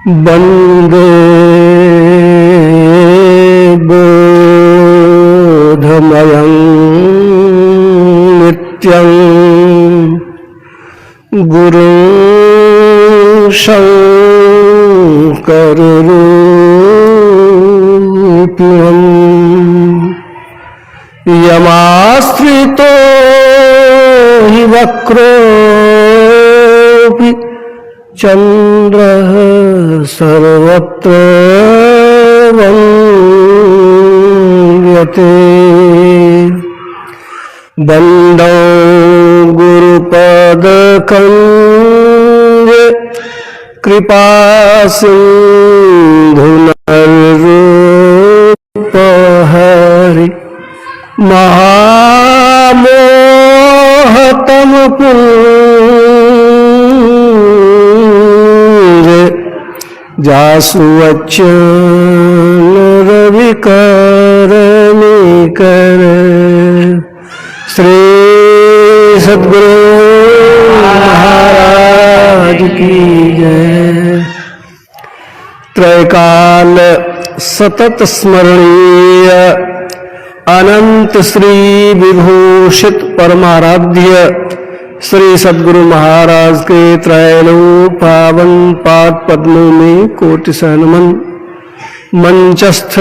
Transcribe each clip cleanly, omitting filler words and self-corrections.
वन्दे बोधमयं नित्यं गुरुं शङ्कररूपिणं यमाश्रितो हि वक्रोऽपि चन्द्रः सर्वत्र वन्द्यते। वन्दो गुरुपदकञ्ज कृपासिन्धुनरूपहरि महामोहतमपुञ्ज जासु वचन रविकरनिकर। श्री सद्गुरु महाराज की जय। त्रैकाल सतत स्मरणीय अनंत श्री विभूषित परमाराध्य श्री सद्गुरु महाराज के त्रैलोक पावन पाद पद्मों में कोटि सहनमन। मंचस्थ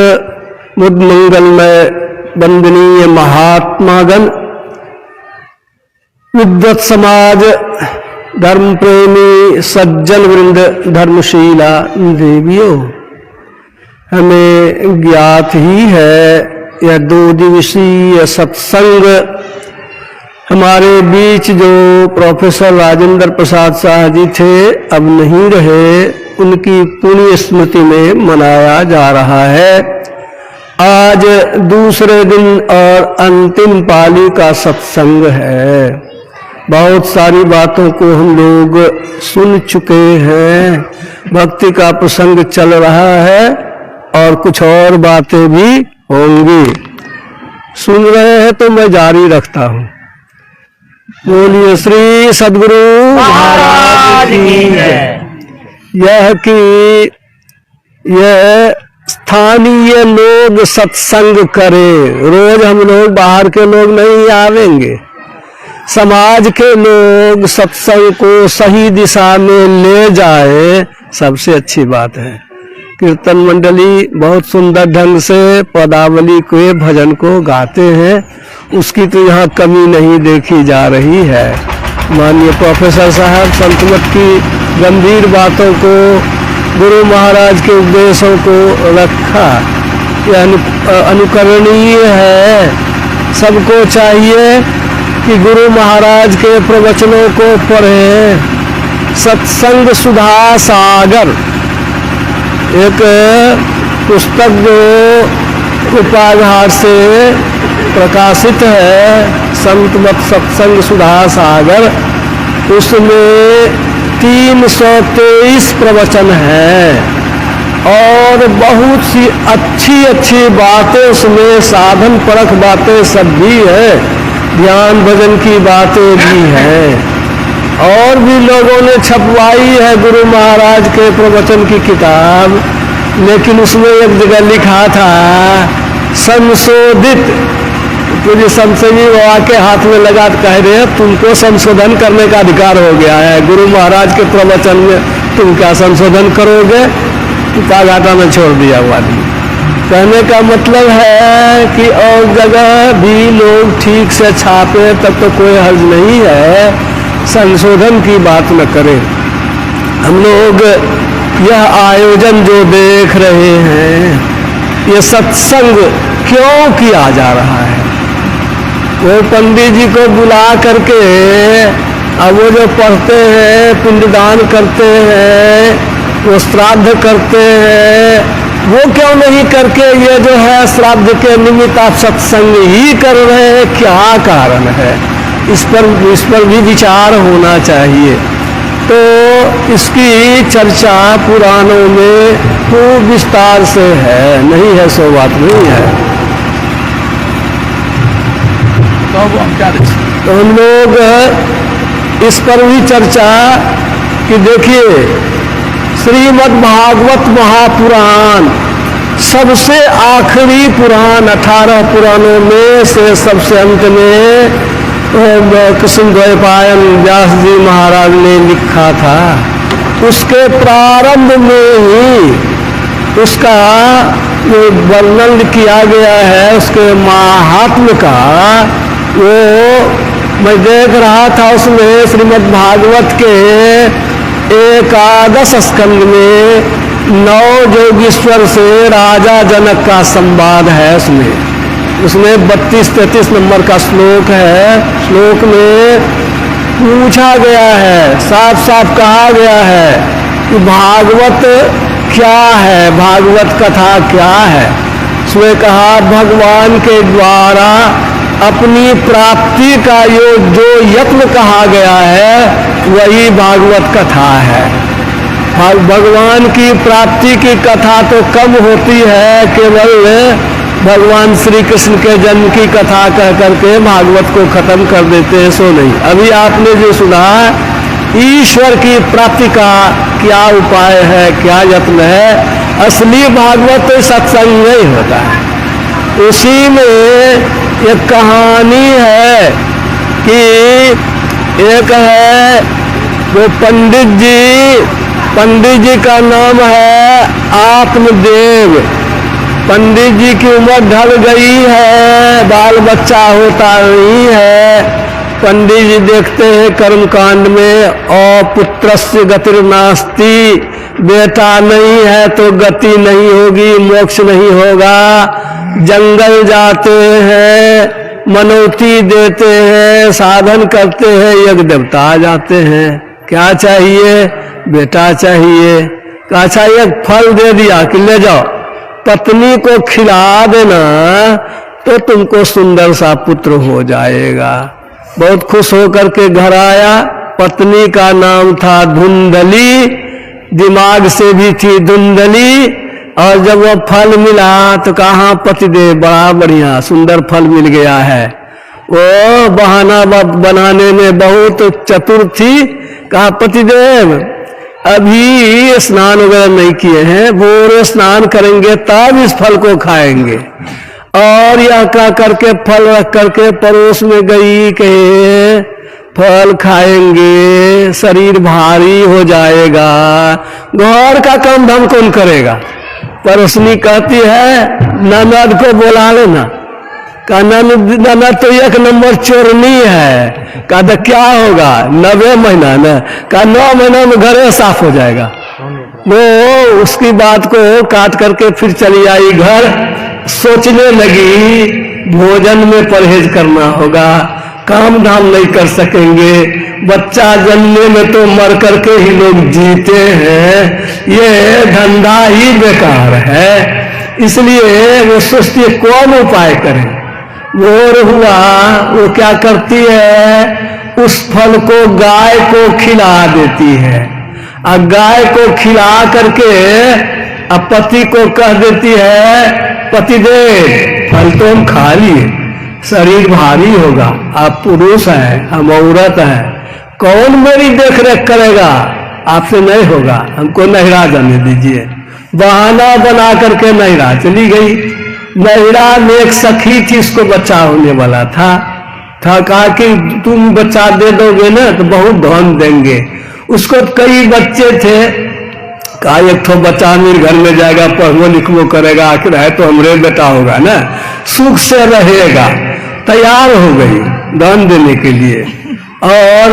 मुद्मंगलमय वंदनीय महात्मागण, विद्वत समाज, धर्म प्रेमी सज्जन वृंद, धर्मशीला देवियों, हमें ज्ञात ही है यह 2 दिवसीय सत्संग हमारे बीच जो प्रोफेसर राजेंद्र प्रसाद शाह जी थे अब नहीं रहे, उनकी पुण्य स्मृति में मनाया जा रहा है। आज दूसरे दिन और अंतिम पाली का सत्संग है। बहुत सारी बातों को हम लोग सुन चुके हैं, भक्ति का प्रसंग चल रहा है और कुछ और बातें भी होंगी। सुन रहे हैं तो मैं जारी रखता हूँ। बोलिए श्री सद्गुरु महाराज की जय। यह स्थानीय लोग सत्संग करें, रोज हम लोग बाहर के लोग नहीं आवेंगे। समाज के लोग सत्संग को सही दिशा में ले जाए, सबसे अच्छी बात है। कीर्तन मंडली बहुत सुंदर ढंग से पदावली के भजन को गाते हैं, उसकी तो यहाँ कमी नहीं देखी जा रही है। माननीय प्रोफेसर साहब संतमत की गंभीर बातों को, गुरु महाराज के उपदेशों को रखा, यह अनुकरणीय है। सबको चाहिए कि गुरु महाराज के प्रवचनों को पढ़ें। सत्संग सुधा सागर एक पुस्तक जो उपाधार से प्रकाशित है, संतमत सत्संग सुधा सागर, उसमें 323 प्रवचन हैं और बहुत सी अच्छी अच्छी बातें उसमें, साधन परख बातें सब भी है, ध्यान भजन की बातें भी हैं। और भी लोगों ने छपवाई है गुरु महाराज के प्रवचन की किताब, लेकिन उसमें एक जगह लिखा था संशोधित। पूज्य संतजी बाबा के हाथ में लगा कह रहे हैं तुमको संशोधन करने का अधिकार हो गया है, गुरु महाराज के प्रवचन में तुम क्या संशोधन करोगे? घाटा में छोड़ दिया हुआ आदमी। कहने का मतलब है कि और जगह भी लोग ठीक से छापे तब तो कोई हर्ज नहीं है, संशोधन की बात न करें। हम लोग यह आयोजन जो देख रहे हैं, ये सत्संग क्यों किया जा रहा है? वो पंडित जी को बुला करके अब वो जो पढ़ते हैं, पिंडदान करते हैं, वो श्राद्ध करते हैं, वो क्यों नहीं करके ये जो है श्राद्ध के निमित्त आप सत्संग ही कर रहे हैं? क्या कारण है? इस पर भी विचार होना चाहिए। तो इसकी चर्चा पुराणों में खूब विस्तार से है, नहीं है सो बात नहीं है। तो हम लोग इस पर भी चर्चा कि देखिए श्रीमद् भागवत महापुराण सबसे आखिरी पुराण, 18 पुराणों में से सबसे अंत में कृष्णद्वैपायन व्यास जी महाराज ने लिखा था। उसके प्रारंभ में ही उसका जो वर्णन किया गया है उसके महात्म्य का, वो मैं देख रहा था उसमें श्रीमद् भागवत के 11 स्कंद में 9 जोगीश्वर से राजा जनक का संवाद है। उसमें 32-33 नंबर का श्लोक है। श्लोक में पूछा गया है, साफ साफ कहा गया है कि भागवत क्या है, भागवत कथा क्या है। उसमें कहा भगवान के द्वारा अपनी प्राप्ति का जो यत्न कहा गया है वही भागवत कथा है। भगवान की प्राप्ति की कथा तो कम होती है, केवल भगवान श्री कृष्ण के जन्म की कथा कह करके भागवत को खत्म कर देते हैं, सो नहीं। अभी आपने जो सुना ईश्वर की प्राप्ति का क्या उपाय है, क्या यत्न है, असली भागवत तो सत्संग नहीं होता है। उसी में एक कहानी है कि एक है वो पंडित जी का नाम है आत्मदेव। पंडित जी की उम्र ढल गई है, बाल बच्चा होता नहीं है। पंडित जी देखते हैं कर्मकांड में अपुत्रस्य गतिर्नास्ति, बेटा नहीं है तो गति नहीं होगी, मोक्ष नहीं होगा। जंगल जाते हैं, मनौती देते हैं, साधन करते हैं, यज्ञ देवता आ जाते हैं। क्या चाहिए? बेटा चाहिए। अच्छा एक फल दे दिया कि ले जाओ, पत्नी को खिला देना तो तुमको सुंदर सा पुत्र हो जाएगा। बहुत खुश होकर के घर आया। पत्नी का नाम था धुंधली, दिमाग से भी थी धुंधली। और जब वह फल मिला तो कहा पतिदेव बड़ा बढ़िया सुंदर फल मिल गया है। वो बहाना बनाने में बहुत चतुर थी। कहा पतिदेव अभी स्नान वगैरह नहीं किए हैं, भोरे स्नान करेंगे तब इस फल को खाएंगे। और यह कह करके फल रख करके पड़ोस में गई कि फल खाएंगे शरीर भारी हो जाएगा, घर का काम धाम कौन करेगा। पड़ोसनी कहती है ननद को बुला लेना। का ननद तो 1 नंबर चोरनी है। का तो क्या होगा 9 महीना न, का 9 महीना में घर साफ हो जाएगा। वो उसकी बात को काट करके फिर चली आई घर। सोचने लगी भोजन में परहेज करना होगा, काम धाम नहीं कर सकेंगे, बच्चा जन्मने में तो मर करके ही लोग जीते हैं, ये धंधा ही बेकार है। इसलिए वो सोचती कौन उपाय करें। भोर हुआ, वो क्या करती है उस फल को गाय को खिला देती है। और गाय को खिला करके अब पति को कह देती है पतिदेव फल तो हम खा लिए, शरीर भारी होगा, आप पुरुष हैं हम औरत हैं, कौन मेरी देख रेख करेगा, आपसे नहीं होगा, हमको नहिरा जाने दीजिए। बहाना बना करके नहिरा चली गई। नहिरा में एक सखी थी, उसको बच्चा होने वाला था। कहा कि तुम बच्चा दे दोगे ना तो बहुत धन देंगे। उसको कई बच्चे थे। कहा एक तो बच्चा मेरे घर में जाएगा, पढ़वो लिखवो करेगा, आखिर है तो हमरे बेटा होगा ना, सुख से रहेगा। तैयार हो गई दान देने के लिए। और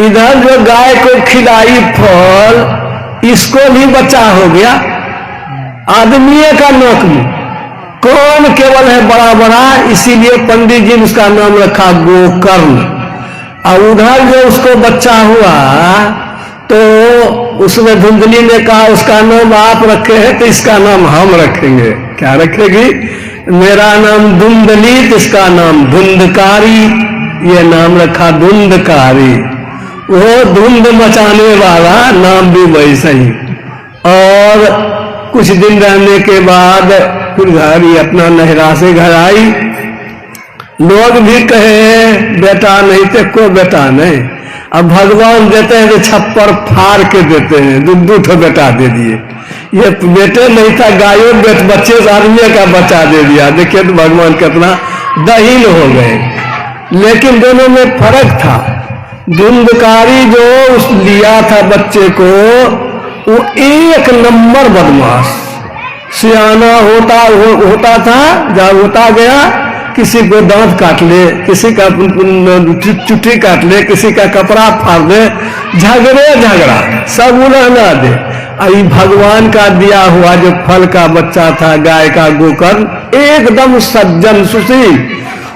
इधर जो गाय को खिलाई फल, इसको भी बच्चा हो गया। आदमी का नोक में कौन केवल है बड़ा बड़ा, इसीलिए पंडित जी ने उसका नाम रखा गोकर्ण। और उधर जो उसको बच्चा हुआ तो उसमें धुंधली ने कहा उसका नाम आप रखे हैं तो इसका नाम हम रखेंगे। क्या रखेगी? मेरा नाम धुंधली तो इसका नाम धुंधकारी। ये नाम रखा धुंधकारी। वो धुंध मचाने वाला नाम भी वैसा ही। और कुछ दिन रहने के बाद फिर घर ही अपना नहरा से घर आई। लोग भी कहे बेटा नहीं थे, कोई बेटा नहीं। अब भगवान देते हैं तो छप्पर फाड़ के देते हैं, दो ठो बेटा दे दिए। ये बेटे नहीं था, गायों बच्चे आदमी का बच्चा दे दिया। देखिए तो भगवान कितना दहीन हो गए। लेकिन दोनों में फर्क था। धुंधकारी जो उस लिया था बच्चे को, वो एक नंबर बदमाश सियाना होता था। जब होता गया किसी को दांत काट ले, किसी का चुट्टी काट ले, किसी का कपड़ा फाड़ दे, झगड़ा सब उड़ाना दे। अभी भगवान का दिया हुआ जो फल का बच्चा था, गाय का गोकर्ण, एकदम सज्जन सुशील।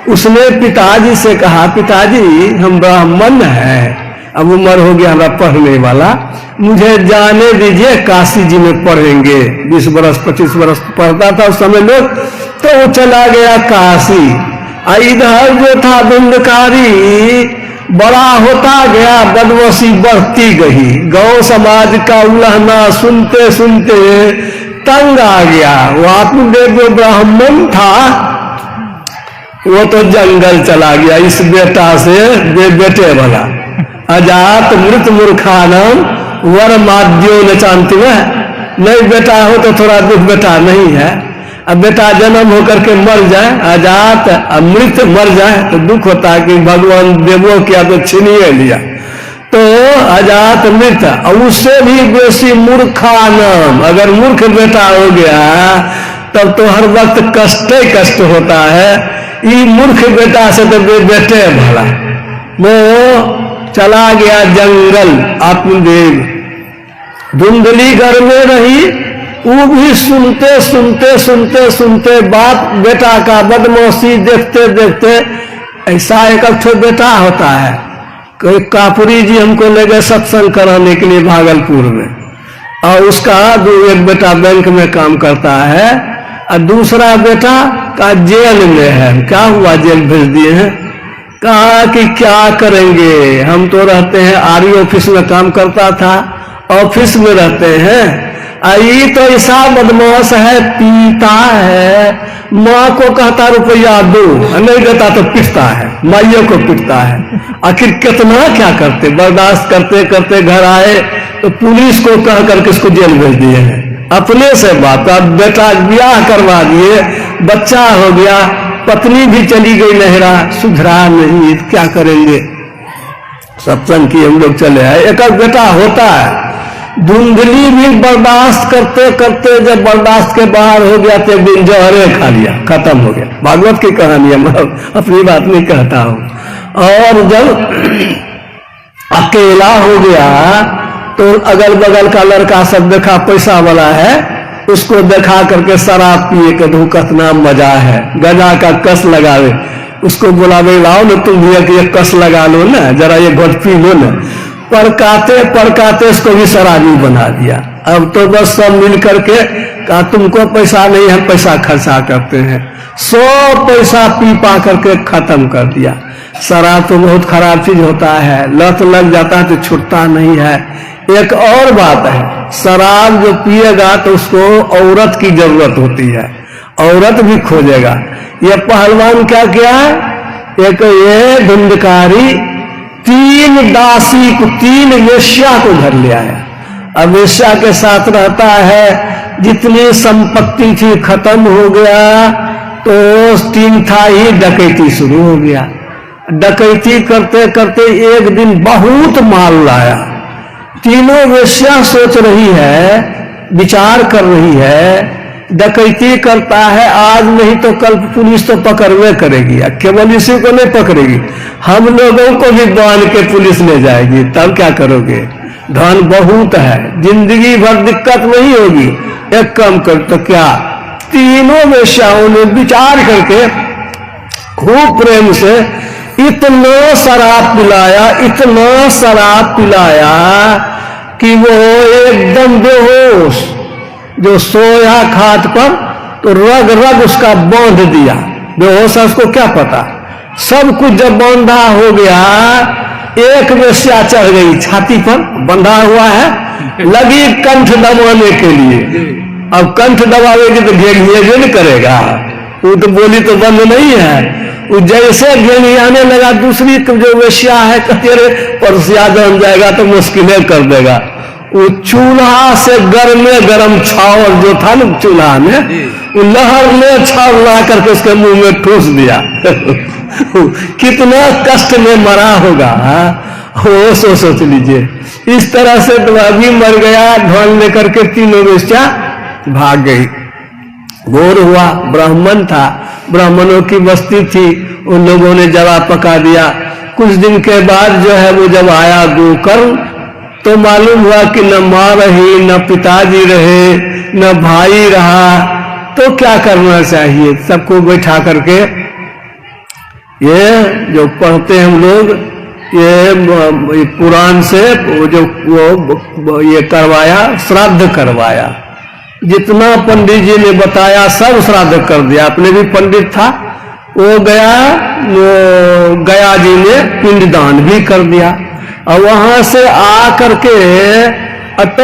उसने पिताजी से कहा, पिताजी हम ब्राह्मण हैं, अब उम्र हो गया हमारा पढ़ने वाला, मुझे जाने दीजिए, काशी जी में पढ़ेंगे। 20 बरस 25 बरस पढ़ता था उस समय लोग, तो वो चला गया काशी। इधर जो था धुंधकारी बड़ा होता गया, बदमाशी बढ़ती गई। गौ समाज का उलहना सुनते सुनते तंग आ गया। वो आत्मदेव जो ब्राह्मण था वो तो जंगल चला गया इस बेटा से बेटे वाला। अजात मृत मूर्खानम वर माद्यो न चांति में, नहीं बेटा हो तो थोड़ा दुख, बेटा नहीं है। अब बेटा जन्म होकर के मर जाए, अजात अमृत मर जाए तो दुख होता है कि भगवान देवो किया तो छीनिए लिया। तो अजात मृत, और उससे भी बेसी मूर्खानम, अगर मूर्ख बेटा हो गया तब तो हर वक्त कष्ट ही कष्ट होता है। ये मूर्ख बेटा से तो बेटे भला। वो चला गया जंगल, आत्मदेव धुंधली घर में रही। वो भी सुनते सुनते सुनते सुनते बात बेटा का बदमाशी देखते देखते, ऐसा एक ठो बेटा होता है। कोई कापुरी जी हमको ले गए सत्संग कराने के लिए भागलपुर में, और उसका एक बेटा बैंक में काम करता है और दूसरा बेटा का जेल में है। क्या हुआ, जेल भेज दिए हैं। कहा कि क्या करेंगे, हम तो रहते हैं आरई ऑफिस में काम करता था, ऑफिस में रहते हैं। ये तो ऐसा बदमाश है, पीता है, माँ को कहता रुपया दो, नहीं देता तो पिटता है, माइयों को पिटता है। आखिर कितना क्या करते, बर्दाश्त करते करते घर आए तो पुलिस को कह करके इसको जेल भेज दिए हैं। अपने से बात, अब बेटा ब्याह करवा दिए, बच्चा हो गया, पत्नी भी चली गई नहरा, सुधरा नहीं, क्या करेंगे। सत्संग की हम लोग चले आए। एक बेटा होता है, धुंधली भी बर्दाश्त करते करते जब बर्दाश्त के बाहर हो गया तो एक दिन जहरे खा लिया, खत्म हो गया। भागवत की कहानी है, मैं अपनी बात नहीं कहता हूं। और जब अकेला हो गया तो अगल बगल का लड़का सब देखा पैसा वाला है, उसको देखा करके शराब पिए के धो कितना मजा है, गजा का कस लगावे, उसको बुलावे, लाओ ना तुम भी एक कस लगा लो ना, जरा ये घोट पी लो ना। पड़काते पड़काते इसको भी शराबी बना दिया। अब तो बस सब मिल करके कहा तुमको पैसा नहीं, हम पैसा खर्चा करते हैं। 100 पैसा पी पा करके खत्म कर दिया। शराब तो बहुत खराब चीज होता है, लत लग जाता है तो छूटता नहीं है। एक और बात है, शराब जो पिएगा तो उसको औरत की जरूरत होती है, औरत भी खोजेगा। ये पहलवान क्या किया है, एक ये धुंधकारी 3 दासी को, 3 वेश्या को घर ले आया। अब वेश्या के साथ रहता है, जितनी संपत्ति थी खत्म हो गया, तो 3 था ही डकैती शुरू हो गया। डकैती करते करते एक दिन बहुत माल लाया। तीनों वेश्या सोच रही है, विचार कर रही है, डकैती करता है, आज नहीं तो कल पुलिस तो पकड़वे करेगी, केवल इसी को नहीं पकड़ेगी, हम लोगों को भी बांध के पुलिस ले जाएगी। तब क्या करोगे, धन बहुत है, जिंदगी भर दिक्कत नहीं होगी। एक काम कर, तो क्या तीनों वेश्याओं ने विचार करके खूब प्रेम से इतना शराब पिलाया, इतना शराब पिलाया कि वो एकदम बेहोश, जो सोया खाट पर तो रग रग उसका बांध दिया। बेहोश है, उसको क्या पता। सब कुछ जब बांधा हो गया, एक वेश्या चढ़ गई छाती पर, बंधा हुआ है, लगी कंठ दबाने के लिए। अब कंठ दबावेगी तो घेर नहीं करेगा, वो तो बोली तो बंद नहीं है। वो जैसे घेनियाने लगा दूसरी जो वेश्या है, तेरे परसिया जम जाएगा तो मुश्किलें कर देगा। वो चूल्हा से गरम छावर जो था ना चूल्हा में, वो लहर में छाव ला करके उसके मुंह में ठूस दिया। कितना कष्ट में मरा होगा, वो सोच लीजिए। इस तरह से तो अभी मर गया, ढोल लेकर के तीनों वेश्या भाग गई। भोर हुआ, ब्राह्मण था, ब्राह्मणों की बस्ती थी, उन लोगों ने जला पका दिया। कुछ दिन के बाद जो है वो जब आया गोकर्ण, तो मालूम हुआ कि न माँ रही, न पिताजी रहे, न भाई रहा। तो क्या करना चाहिए? सबको बैठा करके ये जो पढ़ते हैं हम लोग, ये पुराण से वो ये करवाया, श्राद्ध करवाया। जितना पंडित जी ने बताया सब श्राद्ध कर दिया। अपने भी पंडित था, वो गया जी ने पिंडदान भी कर दिया। और वहां से आ करके तो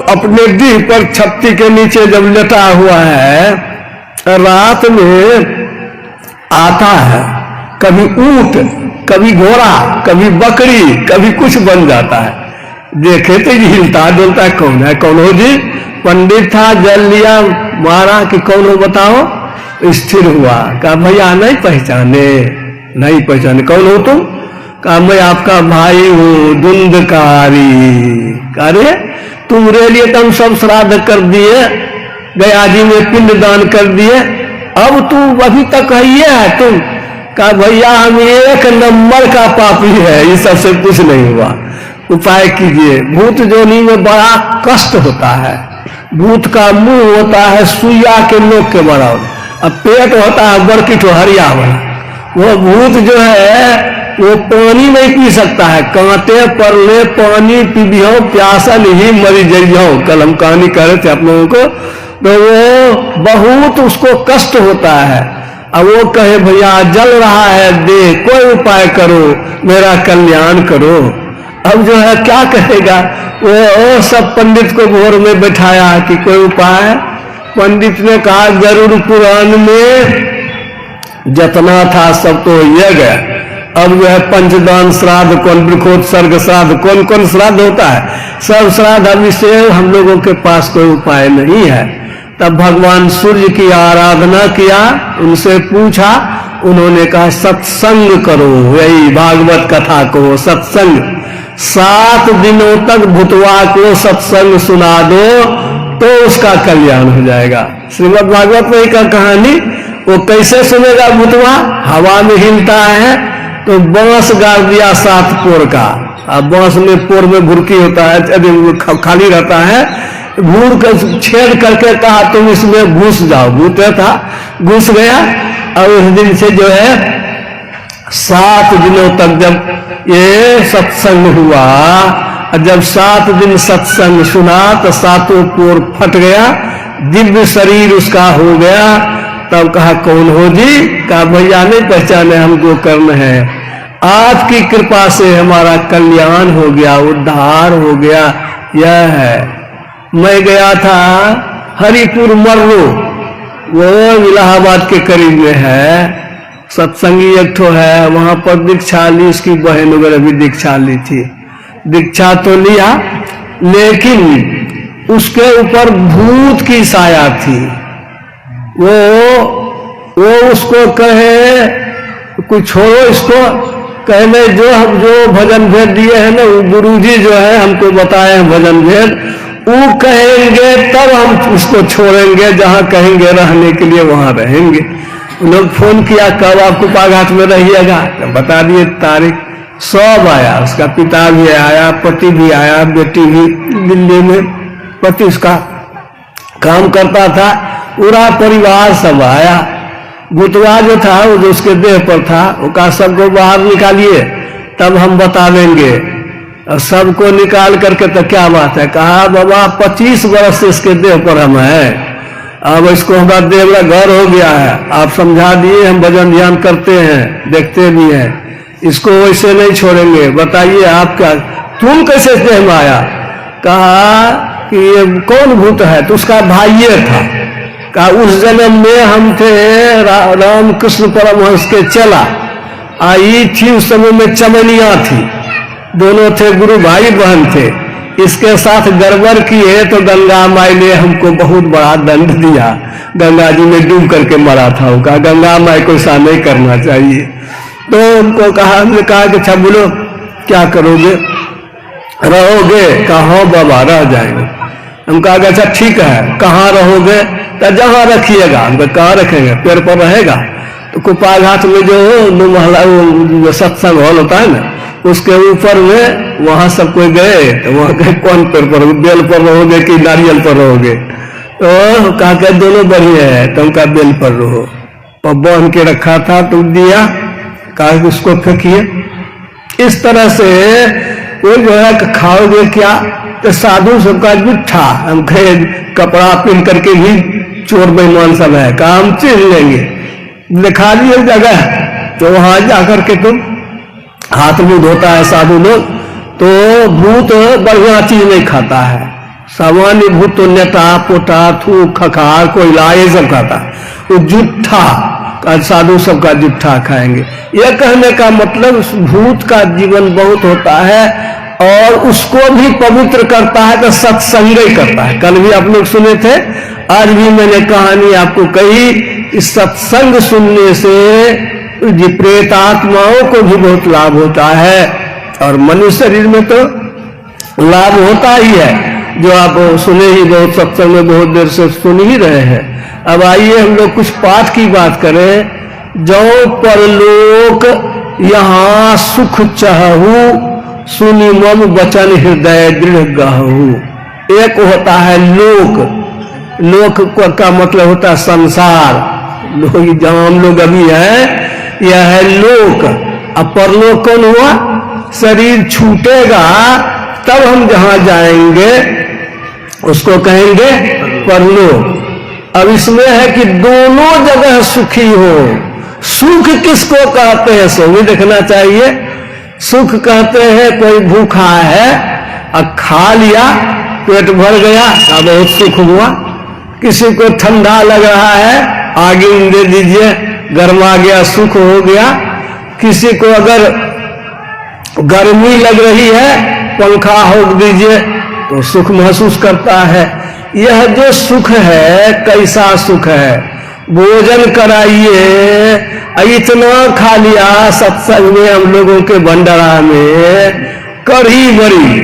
अपने डीह पर छत्ती के नीचे जब लेटा हुआ है, रात में आता है, कभी ऊंट, कभी घोड़ा, कभी बकरी, कभी कुछ बन जाता है। देखे तो हिलता डुलता, कौन है? कौन हो जी? पंडित था, जल लिया, मारा कि कौन हो बताओ। स्थिर हुआ, कहा भैया नहीं पहचाने, कौन हो तुम? कहा मैं आपका भाई हूँ धुंधकारी। अरे तुम्हारे लिए तो हम सब श्राद्ध कर दिए, गया जी में पिंड दान कर दिए, अब तू अभी तक ये है तुम? कहा भैया हम एक नंबर का पापी है, ये सबसे कुछ नहीं हुआ, उपाय कीजिए। भूत जोनी में बड़ा कष्ट होता है। भूत का मुंह होता है सुइया के नोक के बराबर, अब पेट होता है बड़की ठोहरिया वाला। वो भूत जो है वो पानी नहीं पी सकता है, कांटे परले पानी पीबियो प्यासल ही मरी जइयो। कल हम कहानी कह रहे थे आप लोगों को, तो वो बहुत उसको कष्ट होता है। अब वो कहे भैया जल रहा है, दे कोई उपाय करो, मेरा कल्याण करो। अब जो है क्या कहेगा वो सब पंडित को भोर में बैठाया कि कोई उपाय। पंडित ने कहा गरुड़ पुराण में जितना था सब तो ये गया, अब जो है पंचदान श्राद्ध, कौन वृक्षोत्सर्ग श्राद्ध, कौन कौन श्राद्ध होता है, सब श्राद्ध अभी से हम लोगों के पास कोई उपाय नहीं है। तब भगवान सूर्य की आराधना किया, उनसे पूछा, उन्होंने कहा सत्संग करो, यही भागवत कथा को सत्संग। 7 दिनों तक भूतवा को सत्संग सुना दो तो उसका कल्याण हो जाएगा। श्रीमद् भागवत में एक कहानी, वो कैसे सुनेगा भूतवा? हवा में हिलता है तो बांस गाड़ दिया 7 पोर का, अब बांस में पोर में भुरकी होता है, खाली रहता है, घूर कर छेद करके कहा तुम इसमें घुस जाओ। भूत था, घुस गया। और उस दिन से जो है 7 दिनों तक जब ये सत्संग हुआ, जब 7 दिन सत्संग सुना तो 7 पोर फट गया, दिव्य शरीर उसका हो गया। तब कहा कौन हो जी? कहा भैया नहीं पहचाने, हम गोकर्ण है, आपकी कृपा से हमारा कल्याण हो गया, उद्धार हो गया। यह है, मैं गया था हरिपुर मर्रो, वो इलाहाबाद के करीब में है, सत्संगी एक ठो है, वहां पर दीक्षा ली, उसकी बहन वगैरह भी दीक्षा ली थी। दीक्षा तो लिया, लेकिन उसके ऊपर भूत की साया थी। वो उसको कहे कुछ छोड़ो इसको, कहे मैं जो भजन भेद दिए हैं ना, वो गुरुजी जो है हमको बताए हैं भजन भेद, वो कहेंगे तब हम उसको छोड़ेंगे, जहां कहेंगे रहने के लिए वहां रहेंगे। लोग फोन किया कब आपको पाघाट में रहिएगा, तो बता दिए तारीख। सब आया, उसका पिता भी आया, पति भी आया, बेटी भी दिल्ली में, पति उसका काम करता था, पूरा परिवार सब आया। भूतवा जो था वो जो उसके देह पर था, वो कहा सबको बाहर निकालिए तब हम बता देंगे। और सबको निकाल करके तो क्या बात है, कहा बाबा 25 वर्ष से इसके देह पर हम हैं, अब इसको हमारा देह में घर हो गया है, आप समझा दिए, हम भजन ध्यान करते हैं, देखते भी हैं, इसको वैसे नहीं छोड़ेंगे। बताइए आप क्या, तुम कैसे देह में आया? कहा कि ये कौन भूत है? तो उसका भाई था। कहा उस जन्म में हम थे राम कृष्ण परमहंस के चला, आई थी उस समय में चमनिया थी, दोनों थे गुरु भाई बहन थे, इसके साथ गड़बड़ की है तो गंगा माई ने हमको बहुत बड़ा दंड दिया, गंगा जी में डूब करके मरा था। वो कहा गंगा माई को ऐसा नहीं करना चाहिए। तो उनको कहा, हमने कहा कि अच्छा बोलो क्या करोगे, रहोगे? कहा हाँ बाबा रह जाएंगे। हम कहा अच्छा ठीक है, कहाँ रहोगे? तो जहाँ रखिएगा। हम कहाँ रखेंगे? पेड़ पर रहेगा। तो कुपा घाट में जो महला सत्संग हॉल होता है ना, उसके ऊपर में वहां सब कोई गए तो वहां गए कौन पेड़ पर, बेल पर रहोगे कि नारियल पर रहोगे? तो कहा कि दोनों बढ़िया है। तो उनका बेल पर रहो। और बांध के रखा था तो दिया, कहा कि उसको फेंकिए। इस तरह से कोई जो है खाओगे क्या? तो साधु सबका जुट्ठा, हम कहे कपड़ा पहन करके भी चोर बेईमान सब है, काम चिन्ह लेंगे, दिखा दिए जगह, तो वहां जाकर के तुम हाथ मुंह धोता है साधु लोग। तो भूत बढ़िया चीज नहीं खाता है, सामान्य भूत तो नेता पोटा थूक खखार कोयला ये सब खाता है, वो जुट्ठा साधु सबका जुट्ठा खाएंगे। यह कहने का मतलब भूत का जीवन बहुत होता है और उसको भी पवित्र करता है तो सत्संग ही करता है। कल भी आप लोग सुने थे, आज भी मैंने कहानी आपको कही, इस सत्संग सुनने से जी प्रेत आत्माओं को भी बहुत लाभ होता है और मनुष्य शरीर में तो लाभ होता ही है, जो आप सुने ही बहुत सत्संग में बहुत देर से सुन ही रहे हैं। अब आइए हम लोग कुछ पाठ की बात करें। जो परलोक यहाँ सुख चाहू, सुनी मम वचन हृदय दृढ़ गहू। एक होता है लोक, लोक का मतलब होता है संसार, लोग जहां हम लोग अभी हैं यह है लोक। अब परलोक कौन हुआ? शरीर छूटेगा तब हम जहां जाएंगे उसको कहेंगे परलोक। अब इसमें है कि दोनों जगह सुखी हो। सुख किसको कहते हैं सो भी देखना चाहिए। सुख कहते हैं कोई भूखा है और खा लिया, पेट भर गया तो बहुत सुख हुआ। किसी को ठंडा लग रहा है, आगे दे दीजिए, गर्मा गया, सुख हो गया। किसी को अगर गर्मी लग रही है, पंखा होक दीजिए तो सुख महसूस करता है। यह जो सुख है कैसा सुख है? भोजन कराइए, इतना खा लिया सत्संग में हम लोगों के भंडारा में, कढ़ी बड़ी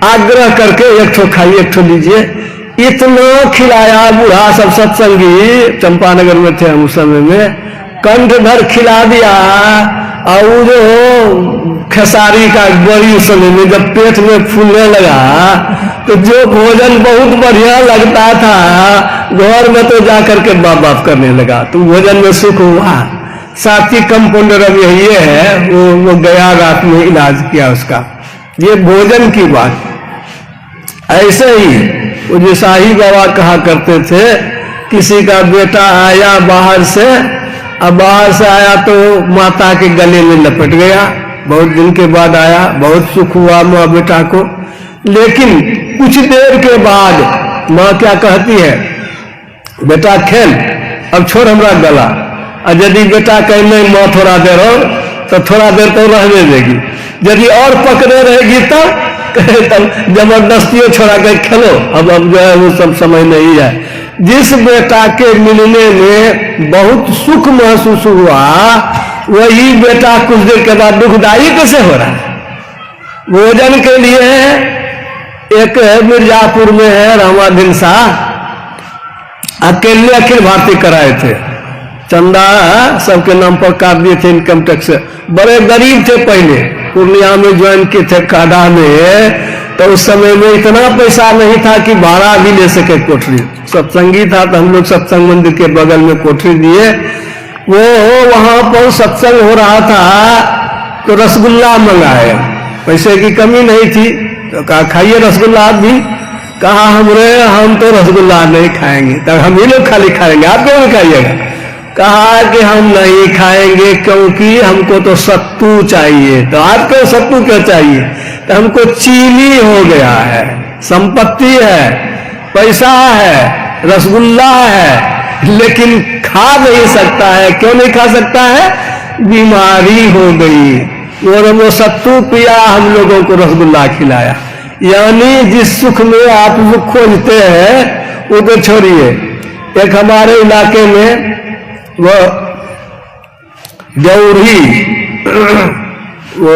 आग्रह करके एक ठो खाइए, एक ठो लीजिए, इतना खिलाया। बूढ़ा सब सत्संगी चंपानगर में थे हम उस समय में, कंठ भर खिला दिया। और वो जो खेसारी का बड़ी समय में जब पेट में फूलने लगा तो जो भोजन बहुत बढ़िया लगता था घर में तो जाकर के बाप बाप करने लगा, तो भोजन में सुख हुआ। साथी कंपाउंडर अब यही है, वो गया रात में इलाज किया उसका। ये भोजन की बात। ऐसे ही वो जो शाही बाबा कहा करते थे, किसी का बेटा आया बाहर से, अब बाहर से आया तो माता के गले में लपट गया, बहुत दिन के बाद आया, बहुत सुख हुआ माँ बेटा को। लेकिन कुछ देर के बाद माँ क्या कहती है, बेटा खेल, अब छोड़ हमारा गला। और यदि बेटा कहे नहीं माँ थोड़ा देर और, तो थोड़ा देर तो रहने देगी। यदि और पकड़े रहेगी तब जबरदस्ती छोड़ा कर खेलो। अब जो है वो सब समय नहीं है। जिस बेटा के मिलने में बहुत सुख महसूस हुआ, वही बेटा कुछ देर के बाद दुखदाई कैसे हो रहा है? भोजन के लिए एक मिर्जापुर में है रामाधीन शाह, अकेले अखिल भारतीय कराए थे, चंदा सबके नाम पर काट दिए थे इनकम टैक्स से। बड़े गरीब थे, पहले पूर्णिया में ज्वाइन किए थे काढ़ा में, तो उस समय में इतना पैसा नहीं था कि भाड़ा भी ले सके कोठरी। सत्संगी था तो हम लोग सत्संग मंदिर के बगल में कोठरी दिए। वो वहां पर सत्संग हो रहा था तो रसगुल्ला मंगाए, पैसे की कमी नहीं थी, तो कहा खाइए रसगुल्ला आप भी। कहा हम तो रसगुल्ला नहीं खाएंगे, तब हम ही लोग खाली खाएंगे, आप क्यों नहीं खाइएगा? कहा कि हम नहीं खाएंगे क्योंकि हमको तो सत्तू चाहिए। तो आपको सत्तू क्यों चाहिए? तो हमको चीनी हो गया है, संपत्ति है, पैसा है, रसगुल्ला है, लेकिन खा नहीं सकता है। क्यों नहीं खा सकता है? बीमारी हो गई। और वो सत्तू पिया, हम लोगों को रसगुल्ला खिलाया। यानी जिस सुख में आप सुख खोजते हैं वो तो छोड़िए। एक हमारे इलाके में वो डौरी, वो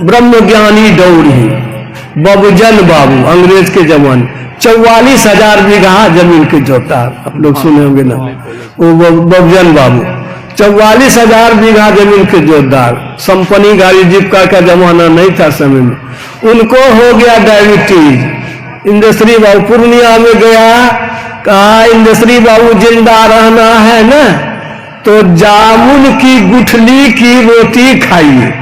ब्रह्मज्ञानी डौरी बबजन बाबू, अंग्रेज के जमाने 44,000 बीघा जमीन के जोतार, आप लोग सुने होंगे ना, वो बबजन बाबू 44,000 बीघा जमीन के जोतदार। संपनी गाड़ी जीविका का जमाना नहीं था समय में। उनको हो गया डायबिटीज। इंद्रश्री बाबू पूर्णिया में गया, कहा इंद्रश्री बाबू जिंदा रहना है ना तो जामुन की गुठली की रोटी खाइए।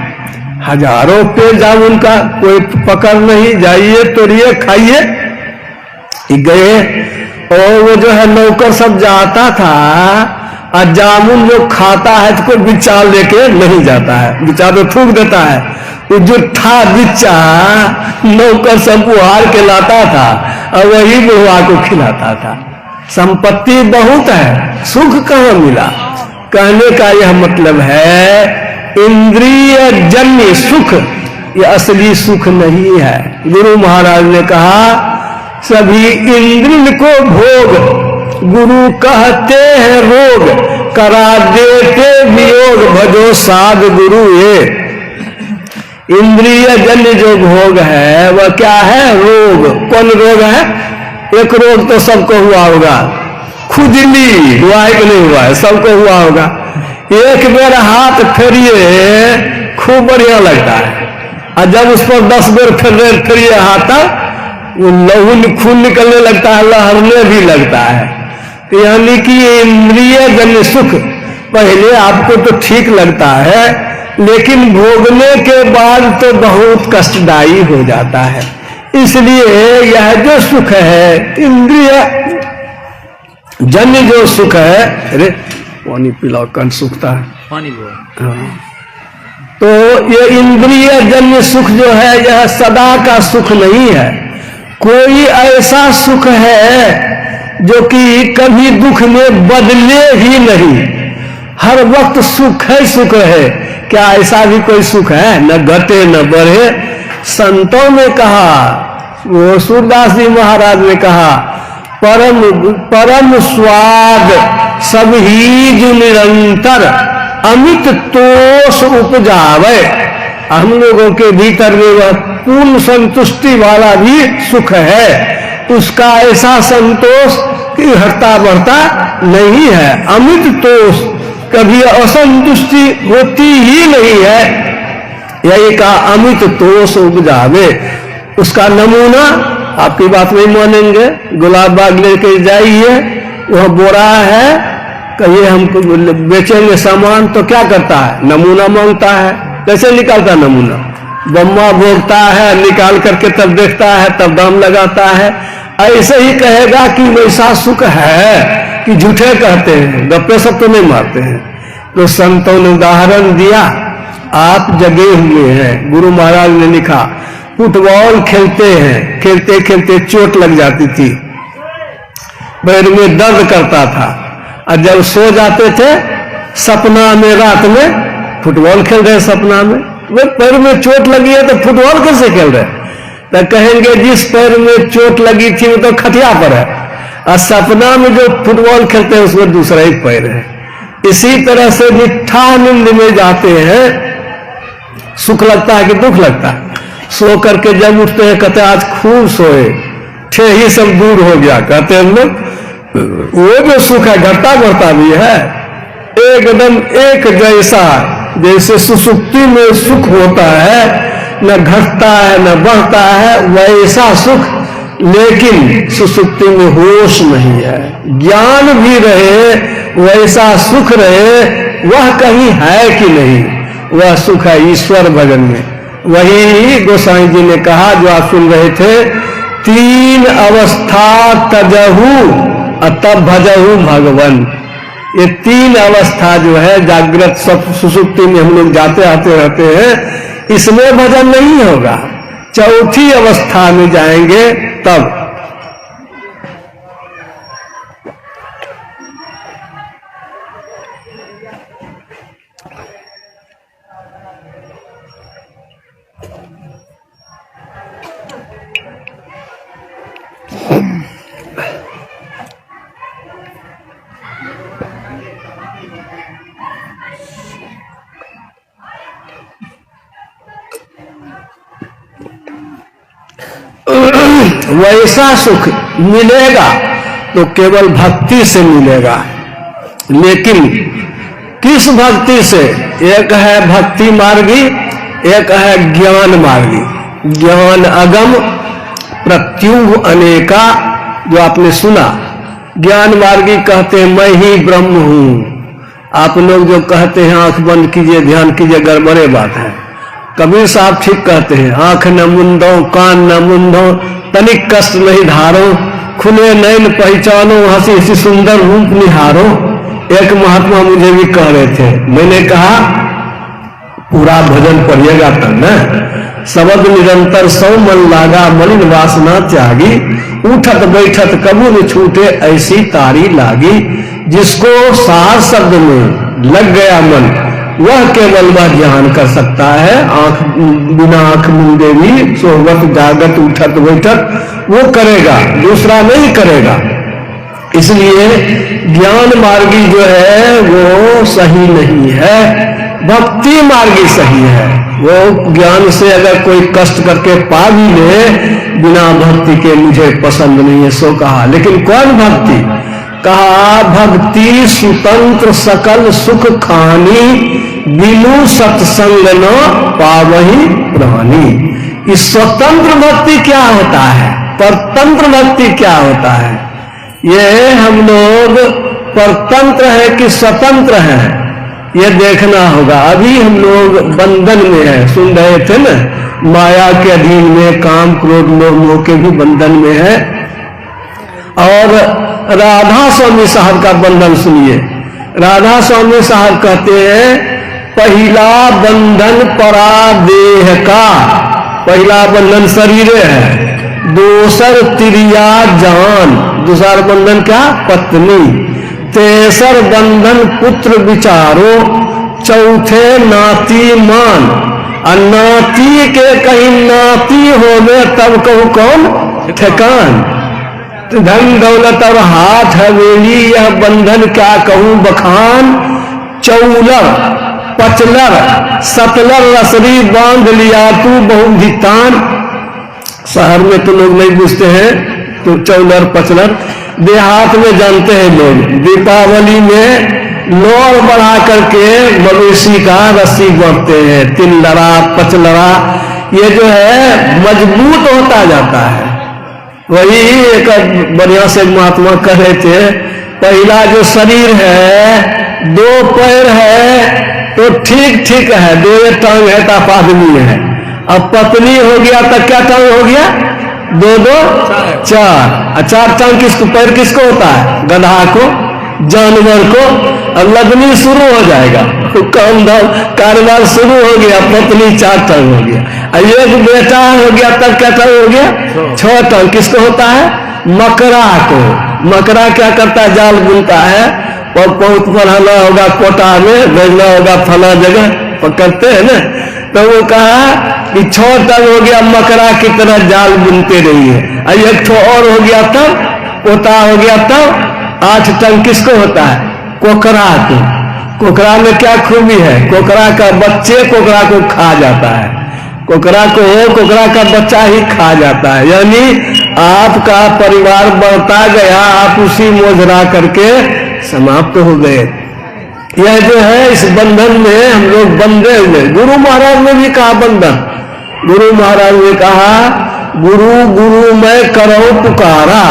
हजारों पे जामुन का कोई पकड़ नहीं, जाइए तोड़िए खाइए। गए और वो जो है नौकर सब जाता था, और जामुन जो खाता है तो कोई बिच्चा लेके नहीं जाता है, बिच्चा तो थूक देता है। वो जो था बिच्चा नौकर सब उहार के लाता था और वही बुढ़वा को खिलाता था। संपत्ति बहुत है, सुख कहाँ मिला? कहने का यह मतलब है इंद्रिय जन्य सुख ये असली सुख नहीं है। गुरु महाराज ने कहा सभी इंद्रिय को भोग गुरु कहते हैं रोग, करा देते वियोग भजो साध गुरु। ये इंद्रिय जन्य जो भोग है वह क्या है? रोग। कौन रोग है? एक रोग तो सबको हुआ होगा, खुजली हुआ है कि नहीं हुआ है? सबको हुआ होगा। एक बेर हाथ फेरिए खूब बढ़िया लगता है, और जब उस पर 10 बेर फेरिए हाथ वो लहू खून निकलने लगता है, लहरने भी लगता है। यानी कि इंद्रिय जन्य सुख पहले आपको तो ठीक लगता है, लेकिन भोगने के बाद तो बहुत कष्टदायी हो जाता है। इसलिए यह जो सुख है इंद्रिय जन्य जो सुख है, अरे पानी पिलाओ कन सूखता है पानी लो। तो ये इंद्रिय जन्य सुख जो है यह सदा का सुख नहीं है। कोई ऐसा सुख है जो कि कभी दुख में बदले ही नहीं, हर वक्त सुख है। क्या ऐसा भी कोई सुख है? न घटे न बढ़े। संतों ने कहा, वो सूरदास जी महाराज ने कहा, परम स्वाद सब ही जो निरंतर अमित तोष उपजावे। हम लोगों के भीतर में वह पूर्ण संतुष्टि वाला भी सुख है, उसका ऐसा संतोष कि हटता बढ़ता नहीं है। अमित तोष, कभी असंतुष्टि होती ही नहीं है। यही का अमित तोष उपजावे। उसका नमूना आपकी बात नहीं मानेंगे, गुलाब बाग लेके जाइए, वह बोरा है, कहिए हमको बेचेंगे सामान, तो क्या करता है? नमूना मांगता है। कैसे निकालता है नमूना? बम्मा भोगता है, निकाल करके तब देखता है, तब दाम लगाता है। ऐसे ही कहेगा कि वैसा सुख है कि झूठे कहते हैं, गप्पे सब तो नहीं मारते हैं। तो संतों ने उदाहरण दिया, आप जगे हुए हैं। गुरु महाराज ने लिखा, फुटबॉल खेलते हैं, खेलते खेलते चोट लग जाती थी, पैर में दर्द करता था, और जब सो जाते थे सपना में, रात में फुटबॉल खेल रहे सपना में, वे पैर में चोट लगी है तो फुटबॉल कैसे खेल रहे? तो कहेंगे जिस पैर में चोट लगी थी वो तो खटिया पर है, और सपना में जो फुटबॉल खेलते हैं उसमें दूसरा ही पैर है। इसी तरह से मिठा नींद में जाते हैं, सुख लगता है कि दुख लगता है? सो करके जब उठते हैं कहते आज खूब सोए, छे ही सब दूर हो गया, कहते हैं लोग। वो जो सुख है घटता बढ़ता भी है, एकदम एक जैसा। जैसे सुसुप्ति में सुख होता है, न घटता है न बढ़ता है, वैसा सुख। लेकिन सुसुप्ति में होश नहीं है, ज्ञान भी रहे, वैसा सुख रहे, वह कहीं है कि नहीं? वह सुख है ईश्वर भजन में। वही गोसाई जी ने कहा, जो आप सुन रहे थे, 3 अवस्था तजहू तब भजहू भगवन। ये 3 अवस्था जो है जागृत सुसुप्ति में हम लोग जाते आते रहते हैं, इसमें भजन नहीं होगा। चौथी अवस्था में जाएंगे तब। वैसा सुख मिलेगा तो केवल भक्ति से मिलेगा। लेकिन किस भक्ति से? एक है भक्ति मार्गी, एक है ज्ञान मार्गी। ज्ञान अगम प्रत्युह अनेका, जो आपने सुना। ज्ञान मार्गी कहते हैं मैं ही ब्रह्म हूं। आप लोग जो कहते हैं आंख बंद कीजिए ध्यान कीजिए, गड़बड़े बात है। कबीर साहब ठीक कहते हैं, आंख न मुंदो कान न मुंदो तनिक कष्ट नहीं धारो, खुले नैन पहचानो हंसी हंसी सुंदर रूप निहारो। एक महात्मा मुझे भी कह रहे थे, मैंने कहा पूरा भजन पढ़िएगा तब न। शब्द निरंतर सौ मन लागा मलिन वासना त्यागी, उठत बैठत कबू न छूटे ऐसी तारी लागी। जिसको सार शब्द में लग गया मन वह केवल वह ध्यान कर सकता है। आंख बिना आंख मूंदे भी सोवत जागत उठत बैठत वो करेगा, दूसरा नहीं करेगा। इसलिए ज्ञान मार्गी जो है वो सही नहीं है, भक्ति मार्गी सही है। वो ज्ञान से अगर कोई कष्ट करके पा भी ले, बिना भक्ति के मुझे पसंद नहीं है सो कहा। लेकिन कौन भक्ति? कहा भक्ति स्वतंत्र सकल सुख खानी, बिनु सत्संग न पावही प्राणी। इस स्वतंत्र भक्ति क्या होता है, परतंत्र भक्ति क्या होता है? ये हम लोग परतंत्र है कि स्वतंत्र है, ये देखना होगा। अभी हम लोग बंधन में है, सुन रहे थे ना, माया के अधीन में, काम क्रोध लोभ मोह के भी बंधन में है। और राधा स्वामी साहब का बंधन सुनिए। राधा स्वामी साहब कहते हैं पहला बंधन परादेह का, पहला बंधन शरीर है, दूसर तिरिया जान, दूसरा बंधन क्या? पत्नी। तेसर बंधन पुत्र विचारो, चौथे नाती मान। नाती के कहीं नाती होने तब कहूं कौन ठिकान। धन दौलत और हाथ हवेली यह बंधन क्या कहूं बखान। चौलर पचलर सतलर रसरी बांध लिया तू बहुधितान। शहर में तो लोग नहीं पूछते हैं तो चौलर पचलर, देहात में जानते हैं लोग। दीपावली में लोर बढ़ा करके मवेशी का रस्सी बांधते हैं, तिलरा पचलरा, ये जो है मजबूत होता जाता है। वही एक बढ़िया से महात्मा कह रहे थे, पहला जो शरीर है, दो पैर है तो ठीक ठीक है, दो टांग है तो आदमी है। अब पत्नी हो गया तो क्या टांग हो गया? दो दो चार। चार टांग किसको, पैर किसको होता है? गधा को, जानवर को। अब लगनी शुरू हो जाएगा, काम धाम कारोबार शुरू हो गया, पत्नी चार टांग हो गया। एक बेटा हो गया तब क्या टांग हो गया? 6 टांग। किसको होता है? मकरा को। मकरा क्या करता है? जाल बुनता है और बहुत बढ़ाना होगा, कोटा में भेजना होगा, फला जगह पकड़ते हैं ना। तो वो कहा कि 6 टांग हो गया, मकरा की तरह जाल बुनते रहिए। एक और हो गया तब, पोता हो गया तब 8 टांग किसको होता है? कोकरा को। कोकरा में क्या खूबी है? कोकरा का बच्चे कोकरा को खा जाता है, कोकरा का बच्चा ही खा जाता है। यानी आपका परिवार बढ़ता गया, आप उसी मोजरा करके समाप्त हो गए। यह जो है इस बंधन में हम लोग बंधे हुए। गुरु महाराज ने भी कहा बंधन, गुरु महाराज ने कहा गुरु गुरु मैं करो पुकारा,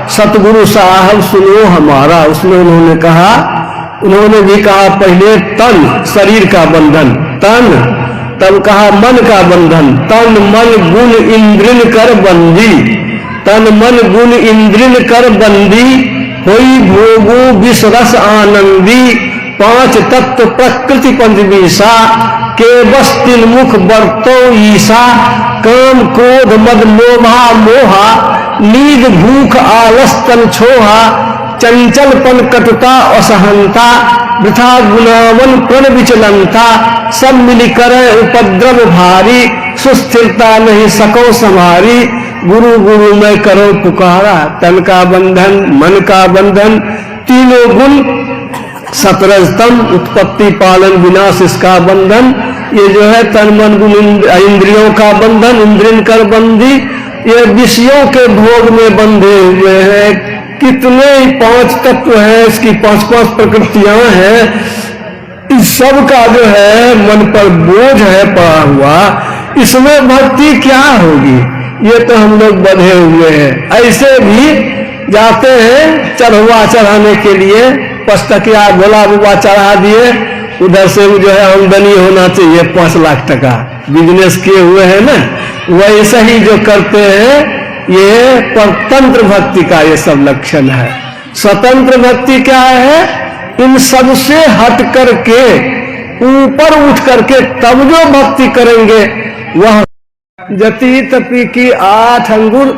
सतगुरु साहब सुनो हमारा। उसमें उन्होंने कहा, उन्होंने भी कहा पहले तन शरीर का बंधन तन, तब कहा मन का बंधन तन मन गुण इंद्रिन कर बंदी, तन मन गुण इंद्रिन कर बंदी, होई भोगो विषरस आनंदी, 5 तत्व प्रकृति पंचमीसा, के बस 3 मुख बरतो ईसा, काम क्रोध मद लोभा मोहा, नींद भूख आलस तन छोहा, चंचलपन कटुता असहनता, वृथा गुनावन प्रण विचलनता, सब मिलकर उपद्रव भारी, सुस्थिरता नहीं सको संहारी, गुरु गुरु मैं करो पुकारा। तन का बंधन, मन का बंधन, तीनों गुण, 17 स्तंभ, उत्पत्ति पालन विनाश, इसका बंधन। ये जो है तन मन गुण इंद्रियों का बंधन, इंद्रियन कर बंदी, ये विषयों के भोग में बंधे हुए हैं। कितने ही 5 तत्व हैं, इसकी 5-5 प्रकृतियां हैं। इस सब का जो है मन पर बोझ है पड़ा हुआ, इसमें भक्ति क्या होगी? ये तो हम लोग बंधे हुए हैं। ऐसे भी जाते हैं चढ़वा चढ़ाने के लिए, 5 टकिया भोला बुबा चढ़ा दिए, उधर से जो है आमदनी होना चाहिए 5 लाख टका, बिजनेस किए हुए हैं ना। वैसे ही जो करते हैं, ये परतंत्र भक्ति का ये सब लक्षण है। स्वतंत्र भक्ति क्या है? इन सब से हट करके, ऊपर उठ करके तब जो भक्ति करेंगे वह जति तपी की 8 अंगुर,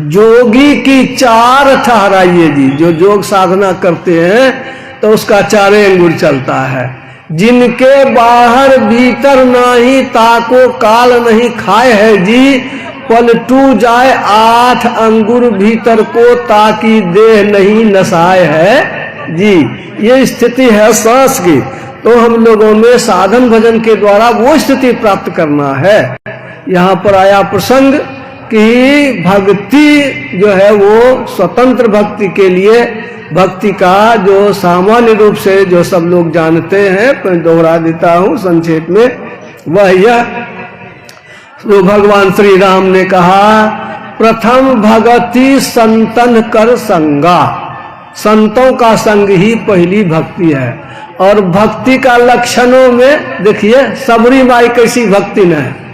जोगी की 4 ठहराइए जी। जो योग साधना करते हैं तो उसका 4 अंगुर चलता है। जिनके बाहर भीतर नाही, ताको काल नहीं खाए है जी। पलटू जाए 8 अंगुर भीतर को, ताकि देह नहीं नसाए है जी। ये स्थिति है सांस की। तो हम लोगों में साधन भजन के द्वारा वो स्थिति प्राप्त करना है। यहाँ पर आया प्रसंग कि भक्ति जो है वो स्वतंत्र भक्ति के लिए, भक्ति का जो सामान्य रूप से जो सब लोग जानते हैं, मैं दोहरा देता हूँ संक्षेप में, वह यह तो भगवान श्री राम ने कहा, प्रथम भगति संतन कर संगा। संतों का संग ही पहली भक्ति है। और भक्ति का लक्षणों में देखिए, सबरी माई कैसी भक्ति न है।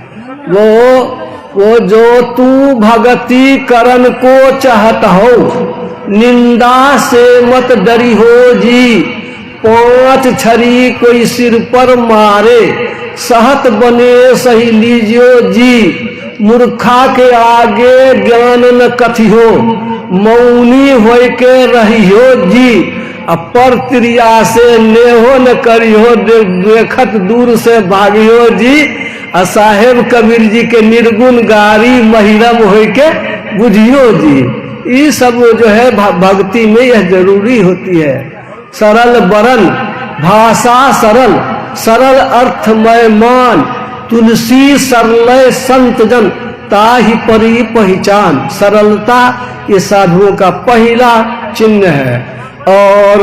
वो जो तू भगति करन को चाहत हो, निंदा से मत डरी हो जी। 5 छरी कोई सिर पर मारे, सहत बने सही लीजियो जी। मूर्खा के आगे ज्ञान न कथियो, मौनी होय के रहियो जी। अपर त्रिया से नेहो न करियो, देखत दूर से भागियो जी। साहेब कबीर जी के निर्गुण गारी, महिरम होय के बुझियो जी। ये सब जो है भक्ति में यह जरूरी होती है। सरल बरन भाषा सरल, सरल अर्थमय मान। तुलसी सरलय संत जन, ताहि परी पहचान। सरलता ये साधुओं का पहला चिन्ह है। और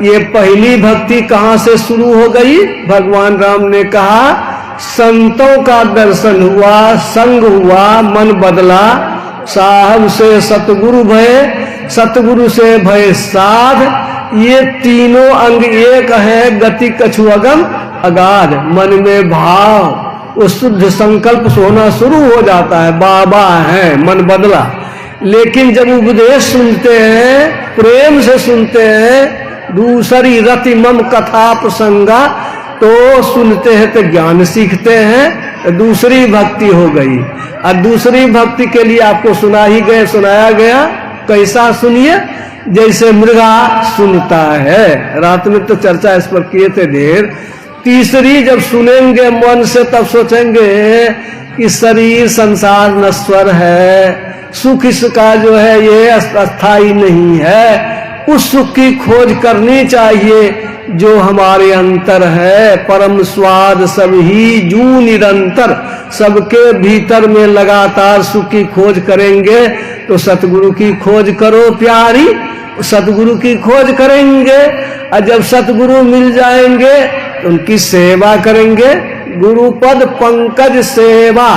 ये पहली भक्ति कहाँ से शुरू हो गई? भगवान राम ने कहा, संतों का दर्शन हुआ, संग हुआ, मन बदला। साहब से सतगुरु भय, सतगुरु से भय साध। ये तीनों अंग एक है, गति कछु अगम अगाध। मन में भाव, वो शुद्ध संकल्प होना शुरू हो जाता है, बाबा है, मन बदला। लेकिन जब उपदेश सुनते हैं, प्रेम से सुनते हैं, दूसरी रति मम कथा प्रसंगा, तो सुनते हैं तो ज्ञान सीखते हैं, दूसरी भक्ति हो गई। और दूसरी भक्ति के लिए आपको सुनाया गया। कैसा सुनिए? जैसे मृगा सुनता है। रात में तो चर्चा इस पर किए थे ढेर। तीसरी जब सुनेंगे मन से, तब सोचेंगे कि शरीर संसार नश्वर है, सुख इसका जो है ये अस्थाई नहीं है। उस सुख की खोज करनी चाहिए जो हमारे अंतर है। परम स्वाद सब ही जू निरंतर, सबके भीतर में लगातार सुख की खोज करेंगे तो सतगुरु की खोज करो प्यारी, सतगुरु की खोज करेंगे। और जब सतगुरु मिल जाएंगे तो उनकी सेवा करेंगे। गुरुपद पंकज सेवा,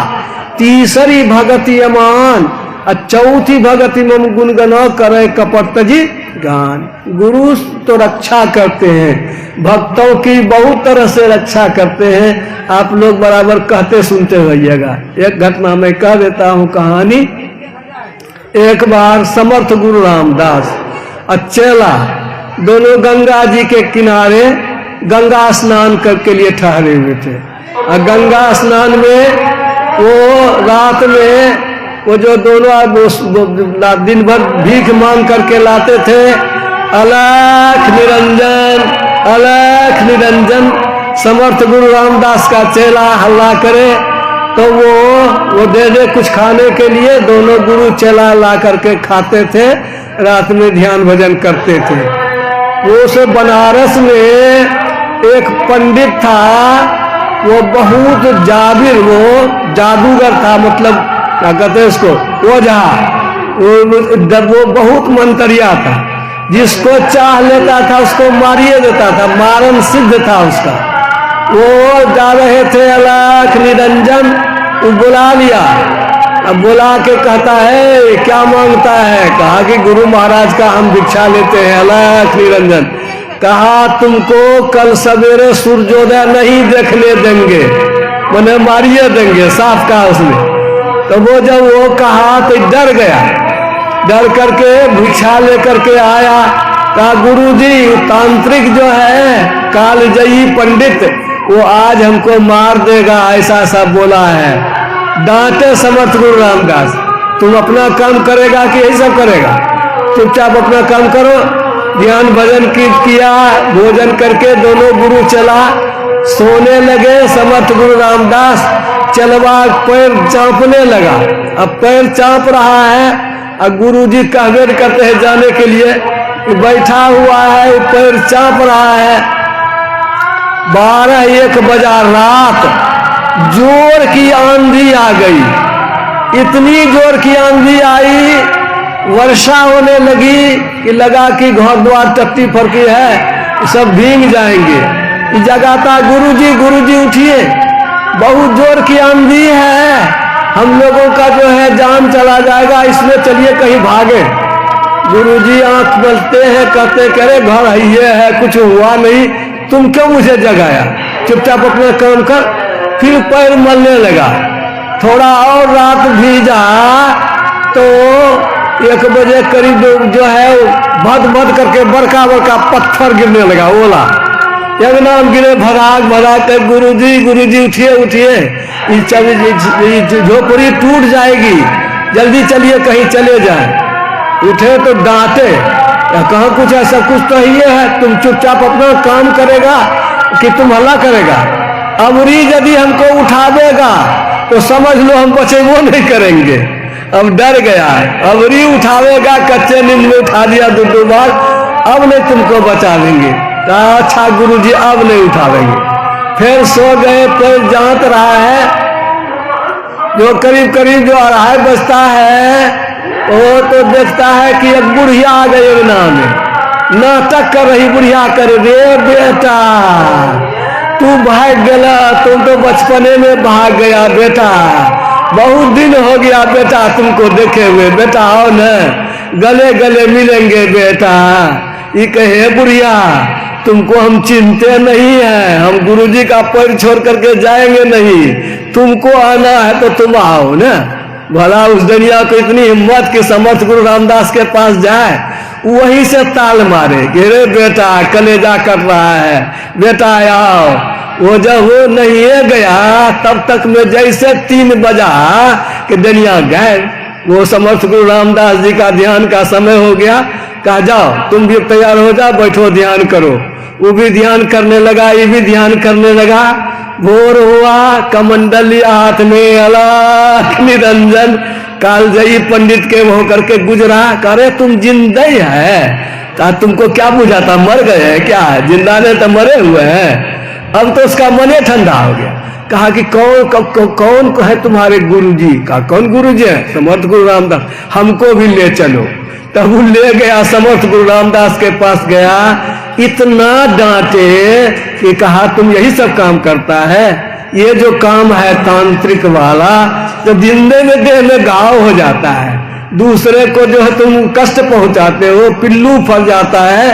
तीसरी भगति अमान। और चौथी भगति मम गुणगना करे कपट तजी गान। गुरु तो रक्षा करते हैं, भक्तों की बहुत तरह से रक्षा करते हैं। आप लोग बराबर कहते सुनते होइएगा। एक घटना मैं कह देता हूँ कहानी। एक बार समर्थ गुरु रामदास और चेला दोनों गंगा जी के किनारे गंगा स्नान करके लिए ठहरे हुए थे। और गंगा स्नान में वो रात में वो जो दोनों दिन भर भीख मांग करके लाते थे, अलख निरंजन अलख निरंजन। समर्थ गुरु रामदास का चेला हल्ला करे तो वो दे दे कुछ खाने के लिए। दोनों गुरु चेला ला करके खाते थे, रात में ध्यान भजन करते थे। वो से बनारस में एक पंडित था, वो बहुत जाबिर, वो जादूगर था, मतलब क्या कहते हैं उसको, ओझा। वो बहुत मंतरिया था, जिसको चाह लेता था उसको मारिए देता था, मारन सिद्ध था उसका। वो जा रहे थे अलख निरंजन, वो बुला लिया। अब बुला के कहता है क्या मांगता है? कहा कि गुरु महाराज का हम भिक्षा लेते हैं अलख निरंजन। कहा तुमको कल सवेरे सूर्योदय नहीं देखने देंगे, मैंने मारिए देंगे, साफ कहा उसने। तो वो जब वो कहा तो डर गया, डर करके भिक्षा लेकर के आया। कहा गुरुजी तांत्रिक जो है कालजयी पंडित वो आज हमको मार देगा, ऐसा सब बोला है। डांटे समर्थ गुरु रामदास, तुम अपना काम करेगा कि यही सब करेगा? चुपचाप अपना काम करो। ध्यान भजन किया, भोजन करके दोनों गुरु चला, सोने लगे। समर्थ गुरु रामदास चलवा पैर चांपने लगा। अब पैर चांप रहा है और गुरुजी कहवे करते हैं जाने के लिए, बैठा हुआ है, पैर चांप रहा है। 12-1 बजा रात, जोर की आंधी आ गई। इतनी जोर की आंधी आई, वर्षा होने लगी कि लगा कि घर द्वार टट्टी फरकी है, सब भीग जाएंगे। जगाता गुरुजी उठिए, बहुत जोर की आंधी है, हम लोगों का जो है जान चला जाएगा, इसमें चलिए कहीं भागे। गुरुजी आंख मलते हैं, कहते करे घर ये है, कुछ हुआ नहीं, तुम क्यों मुझे जगाया? चुपचाप अपना काम कर। फिर पैर मलने लगा। थोड़ा और रात भीजा तो 1 बजे करीब जो है भद करके बड़का पत्थर गिरने लगा, ओला एक नाम गिरे। भराग के गुरुजी उठिए, झोपड़ी टूट जाएगी, जल्दी चलिए कहीं चले जाए। उठे तो डांटे, कहाँ कुछ ऐसा कुछ तो ये है, तुम चुपचाप अपना काम करेगा कि तुम हल्ला करेगा? अमरी यदि हमको उठावेगा तो समझ लो हम बचे वो नहीं करेंगे। अब डर गया, अमरी उठावेगा, कच्चे नींद में उठा दिया 2 बार, अब नहीं तुमको बचा लेंगे। कहा अच्छा गुरुजी अब नहीं उठावेंगे। फिर सो गए। पैर जांच रहा है, जो करीब जो 2:30 बजता है, वो तो देखता है कि एक बुढ़िया आ गई एक नाम में, नाटक कर रही बुढ़िया। कर रे बेटा तू भाग गया, तुम तो बचपने में भाग गया बेटा, बहुत दिन हो गया बेटा तुमको देखे हुए, बेटा आओ न गले मिलेंगे बेटा। ये कहे बुढ़िया तुमको हम चिंते नहीं है, हम गुरुजी का पैर छोड़ करके जाएंगे नहीं, तुमको आना है तो तुम आओ ना। भला उस दुनिया को इतनी हिम्मत कि समर्थ गुरु रामदास के पास जाए, वहीं से ताल मारे कि रे बेटा कलेजा कट रहा है, बेटा आओ। वो जब वो नहीं गया तब तक में जैसे 3 बजा कि दुनिया गए। वो समर्थ गुरु रामदास जी का ध्यान का समय हो गया। कहा जाओ तुम भी तैयार हो जाओ, बैठो ध्यान करो। वो भी ध्यान करने लगा, ये भी ध्यान करने लगा। भोर हुआ, कमंडली हाथ में अलख निरंजन कालजयी पंडित के हो करके गुजरा। करे तुम जिंदा ही है? कहा तुमको क्या बुझाता, मर गए हैं क्या? जिंदा ने तो मरे हुए हैं। अब तो उसका मन ठंडा हो गया। कहा कि कौन है तुम्हारे गुरुजी? का कौन गुरुजी है? समर्थ गुरु रामदास। हमको भी ले चलो। तब वो ले गया, समर्थ गुरु रामदास के पास गया। इतना डांटे कि कहा तुम यही सब काम करता है, ये जो काम है तांत्रिक वाला, तो जिंदे में देह में घाव हो जाता है, दूसरे को जो है तुम कष्ट पहुंचाते हो, पिल्लू फल जाता है,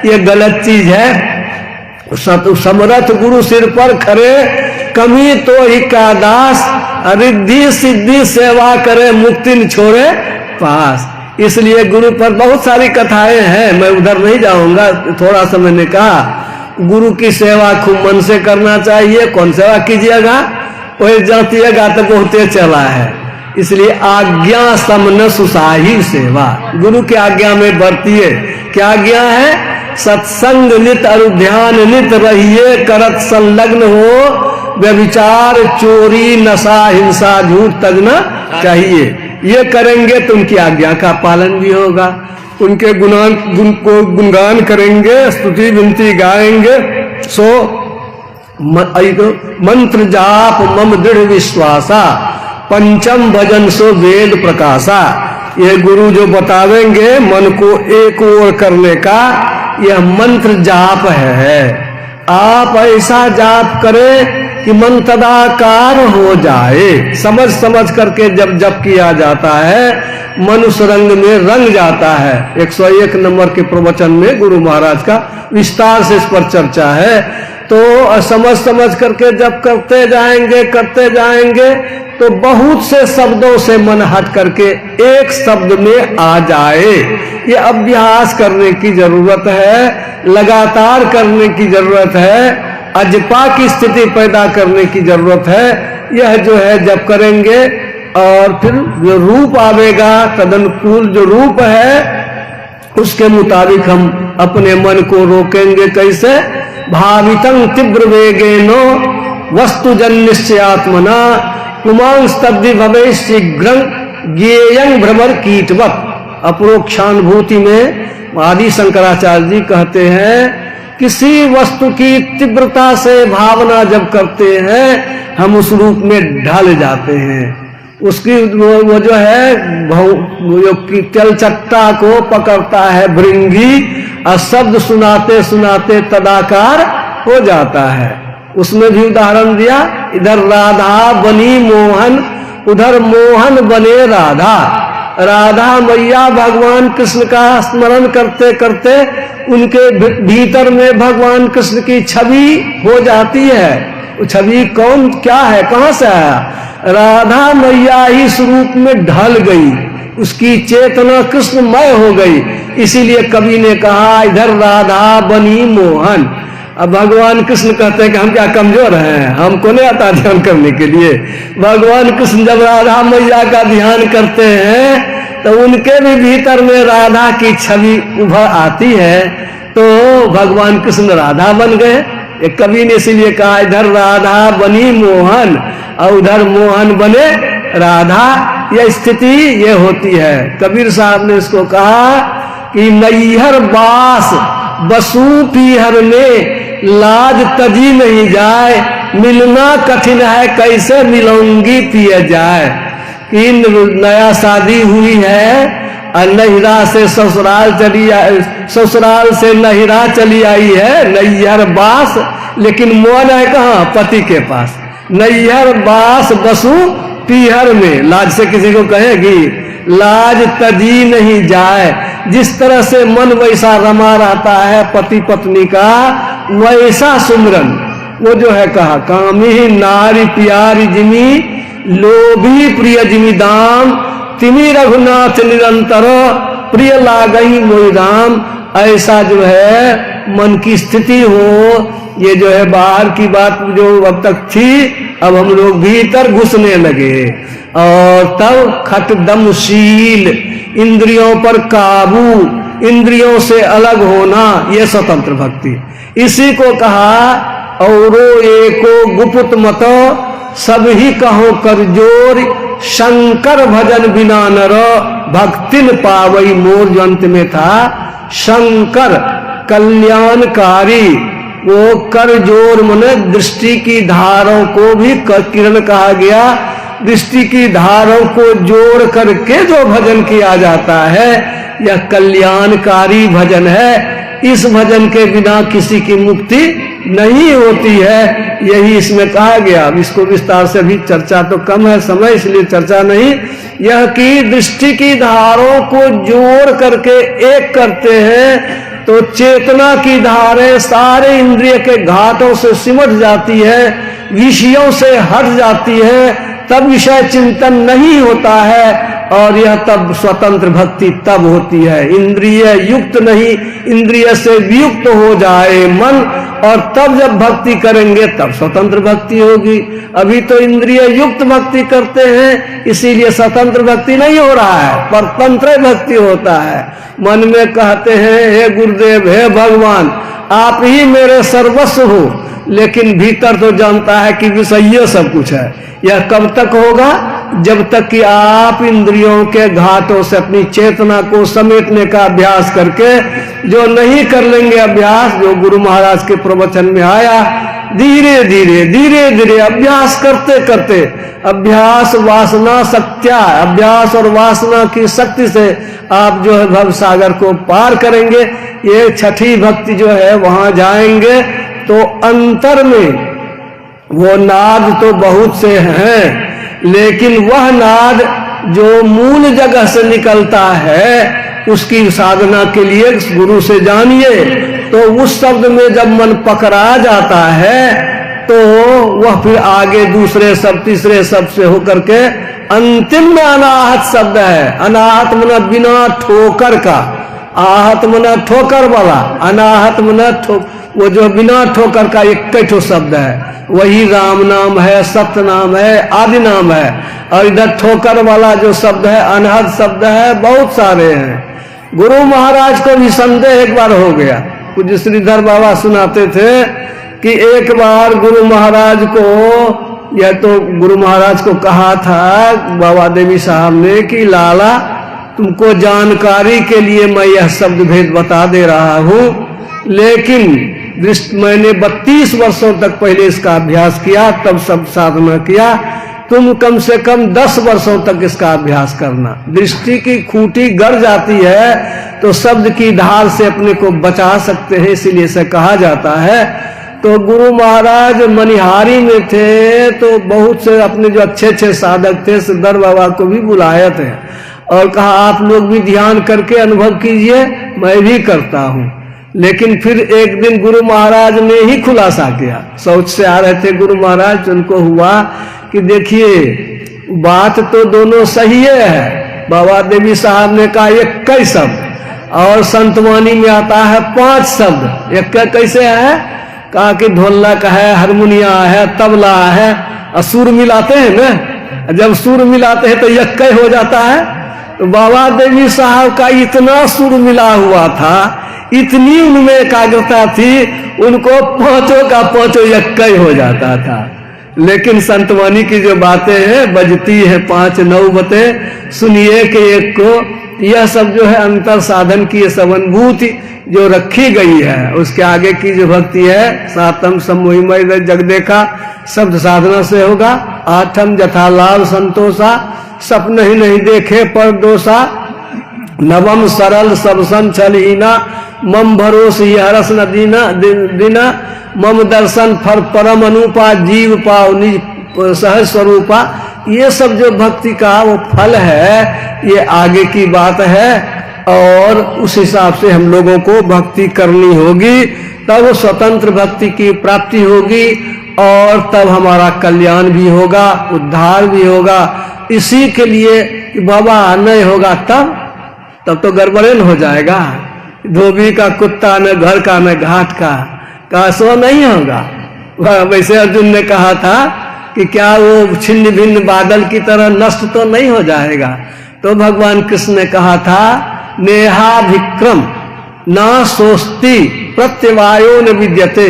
ये गलत चीज है। समर्थ गुरु सिर पर खरे, कमी तो ही का दास, रिद्धि सिद्धि सेवा करे, मुक्ति न छोड़े पास। इसलिए गुरु पर बहुत सारी कथाएं हैं, मैं उधर नहीं जाऊंगा। थोड़ा सा मैंने कहा गुरु की सेवा खूब मन से करना चाहिए। कौन सेवा कीजिएगा? वही जातिएगा तो बहुते चला है। इसलिए आज्ञा समन सुसाही सेवा, गुरु की आज्ञा में बरतिए। क्या आज्ञा है? सत्संग नित अनुध्यान नित रहिए, करत संलग्न हो, व्यभिचार चोरी नशा हिंसा झूठ तजना चाहिए। ये करेंगे तो उनकी आज्ञा का पालन भी होगा, उनके गुणगान करेंगे, स्तुति विनती गाएंगे। मंत्र जाप मम दृढ़ विश्वासा, पंचम भजन सो वेद प्रकाशा। ये गुरु जो बतावेंगे मन को एक ओर करने का, यह मंत्र जाप है। आप ऐसा जाप करें कि मन तदाकार हो जाए। समझ समझ करके जब जप किया जाता है मन उस रंग में रंग जाता है। 101 नंबर के प्रवचन में गुरु महाराज का विस्तार से इस पर चर्चा है। तो समझ समझ करके जब करते जाएंगे तो बहुत से शब्दों से मन हट करके एक शब्द में आ जाए। ये अभ्यास करने की जरूरत है, लगातार करने की जरूरत है, अजपा की स्थिति पैदा करने की जरूरत है। यह जो है जब करेंगे और फिर जो रूप आवेगा तदनुकूल जो रूप है उसके मुताबिक हम अपने मन को रोकेंगे। कैसे? भावितं तीव्र वेगेनो वस्तुजन्यस्यात्मना पुमांस्तब्धि भवे शीघ्रं ज्ञेयं भ्रमर कीटवत्। अपरोक्षानुभूति में आदि शंकराचार्य जी कहते हैं किसी वस्तु की तीव्रता से भावना जब करते हैं हम उस रूप में ढल जाते हैं। उसकी वो जो है जो तिलचट्टा को पकड़ता है भृंगी और शब्द सुनाते सुनाते तदाकार हो जाता है। उसमें भी उदाहरण दिया, इधर राधा बनी मोहन उधर मोहन बने राधा। राधा मैया भगवान कृष्ण का स्मरण करते करते उनके भीतर में भगवान कृष्ण की छवि हो जाती है। वो छवि कौन क्या है, कहां से आया? राधा मैया ही स्वरूप में ढल गई, उसकी चेतना कृष्णमय हो गई। इसीलिए कवि ने कहा इधर राधा बनी मोहन। अब भगवान कृष्ण कहते हैं कि हम क्या कमजोर हैं, हमको नहीं आता ध्यान करने के लिए। भगवान कृष्ण जब राधा मैया का ध्यान करते हैं तो उनके भी भीतर में राधा की छवि उभर आती है, तो भगवान कृष्ण राधा बन गए। एक कवि ने इसीलिए कहा इधर राधा बनी मोहन और उधर मोहन बने राधा। यह स्थिति ये होती है। कबीर साहब ने इसको कहा कि नैहर बास बसु पीहर में लाज तजी नहीं जाए, मिलना कठिन है कैसे मिलूंगी पिए जाए। कि नया शादी हुई है और नहिरा से ससुराल ससुराल से नहिरा चली आई है, नैहर बास, लेकिन मन है कहाँ? पति के पास। नैहर बास बसु पीहर में, लाज से किसी को कहेगी, लाज तजी नहीं जाए। जिस तरह से मन वैसा रमा रहता है पति पत्नी का, वैसा सुमरन वो जो है कहा कामी नारी प्यारी जिमी लोभी प्रिय जिमी दाम, तिमी रघुनाथ निरंतर प्रिय लागई मोई राम। ऐसा जो है मन की स्थिति हो। ये जो है बाहर की बात जो अब तक थी, अब हम लोग भीतर घुसने लगे और तब खटदमशील, इंद्रियों पर काबू, इंद्रियों से अलग होना, ये स्वतंत्र भक्ति। इसी को कहा औरो एको गुप्त मतो सब ही कहो कर जोर, शंकर भजन बिना नर भक्तिन पावई मोर। जो अंत में था शंकर कल्याणकारी, वो कर जोर मने दृष्टि की धारों को भी किरण कहा गया। दृष्टि की धारों को जोड़ करके जो भजन किया जाता है यह कल्याणकारी भजन है। इस भजन के बिना किसी की मुक्ति नहीं होती है, यही इसमें कहा गया। अब इसको विस्तार से भी चर्चा तो कम है समय, इसलिए चर्चा नहीं। यह कि दृष्टि की धारों को जोड़ करके एक करते हैं तो चेतना की धारें सारे इंद्रिय के घाटों से सिमट जाती है, विषयों से हट जाती है, तब विषय चिंतन नहीं होता है। और यह तब स्वतंत्र भक्ति तब होती है, इंद्रिय युक्त नहीं, इंद्रिय से वियुक्त हो जाए मन, और तब जब भक्ति करेंगे तब स्वतंत्र भक्ति होगी। अभी तो इंद्रिय युक्त भक्ति करते हैं, इसीलिए स्वतंत्र भक्ति नहीं हो रहा है, परतंत्र भक्ति होता है। मन में कहते हैं हे गुरुदेव, हे भगवान, आप ही मेरे सर्वस्व हो, लेकिन भीतर तो जानता है कि विषय सब कुछ है। यह कब तक होगा? जब तक कि आप इंद्रियों के घाटों से अपनी चेतना को समेटने का अभ्यास करके, जो नहीं कर लेंगे अभ्यास, जो गुरु महाराज के प्रवचन में आया धीरे धीरे अभ्यास करते करते, अभ्यास वासना शक्त्या, अभ्यास और वासना की शक्ति से आप जो है भव सागर को पार करेंगे। ये छठी भक्ति जो है वहां जाएंगे तो अंतर में वो नाद तो बहुत से हैं, लेकिन वह नाद जो मूल जगह से निकलता है उसकी साधना के लिए गुरु से जानिए। तो उस शब्द में जब मन पकड़ा जाता है तो वह फिर आगे दूसरे शब्द तीसरे शब्द से होकर के अंतिम में अनाहत शब्द है। अनाहत मना बिना ठोकर का, आहत मना ठोकर वाला, अनाहत मना वो जो बिना ठोकर का एक ठो शब्द है, वही राम नाम है, सत्य नाम है, आदि नाम है। और इधर ठोकर वाला जो शब्द है अनहद शब्द है, बहुत सारे हैं। गुरु महाराज को भी संदेह एक बार हो गया। पूज्य श्रीधर बाबा सुनाते थे कि एक बार गुरु महाराज को, या तो गुरु महाराज को कहा था बाबा देवी साहब ने कि लाला तुमको जानकारी के लिए मैं यह शब्द भेद बता दे रहा हूं, लेकिन मैंने 32 वर्षों तक पहले इसका अभ्यास किया, तब सब साधना किया। तुम कम से कम 10 वर्षों तक इसका अभ्यास करना। दृष्टि की खूंटी गड़ जाती है तो शब्द की धार से अपने को बचा सकते हैं, इसीलिए इसे कहा जाता है। तो गुरु महाराज मनिहारी में थे तो बहुत से अपने जो अच्छे अच्छे साधक थे सिद्धर बाबा को भी बुलाए थे और कहा आप लोग भी ध्यान करके अनुभव कीजिए, मैं भी करता हूँ। लेकिन फिर एक दिन गुरु महाराज ने ही खुलासा किया। शौच से आ रहे थे गुरु महाराज, उनको हुआ कि देखिए बात तो दोनों सही है। बाबा देवी साहब ने कहा 21 शब्द और संतवानी में आता है 5 शब्द। एक कैसे है? कहा कि ढोलक है, हारमोनिया है, तबला है, और सुर मिलाते हैं ना, जब सुर मिलाते हैं तो 21 हो जाता है। तो बाबा देवी साहब का इतना सुर मिला हुआ था, इतनी उनमें एकाग्रता थी, उनको पांचों का पांचों 21 हो जाता था। लेकिन संतवानी की जो बातें हैं बजती है 5 नौबतें, सुनिए कि एक को यह सब जो है अंतर साधन की सब अनुभूति जो रखी गई है, उसके आगे की जो भक्ति है सातम समोहिमय जग देखा शब्द साधना से होगा। आठम जथा लाभ संतोषा सपन ही नहीं देखे पर दोषा। नवम सरल सबसन छलहीना मम भरोस हरस न दीना। मम दर्शन फर परम अनुपा जीव पाओ निज सहज स्वरूपा। ये सब जो भक्ति का वो फल है, ये आगे की बात है और उस हिसाब से हम लोगों को भक्ति करनी होगी, तब स्वतंत्र भक्ति की प्राप्ति होगी और तब हमारा कल्याण भी होगा, उद्धार भी होगा। इसी के लिए बाबा नहीं होगा तब तो गड़बड़ेल हो जाएगा। धोबी का कुत्ता न घर का न घाट का सो नहीं होगा। वैसे अर्जुन ने कहा था कि क्या वो छिन्न भिन्न बादल की तरह नष्ट तो नहीं हो जाएगा। तो भगवान कृष्ण ने कहा था नेहाभिक्रम ना सोस्ति प्रत्यवायो न विद्यते।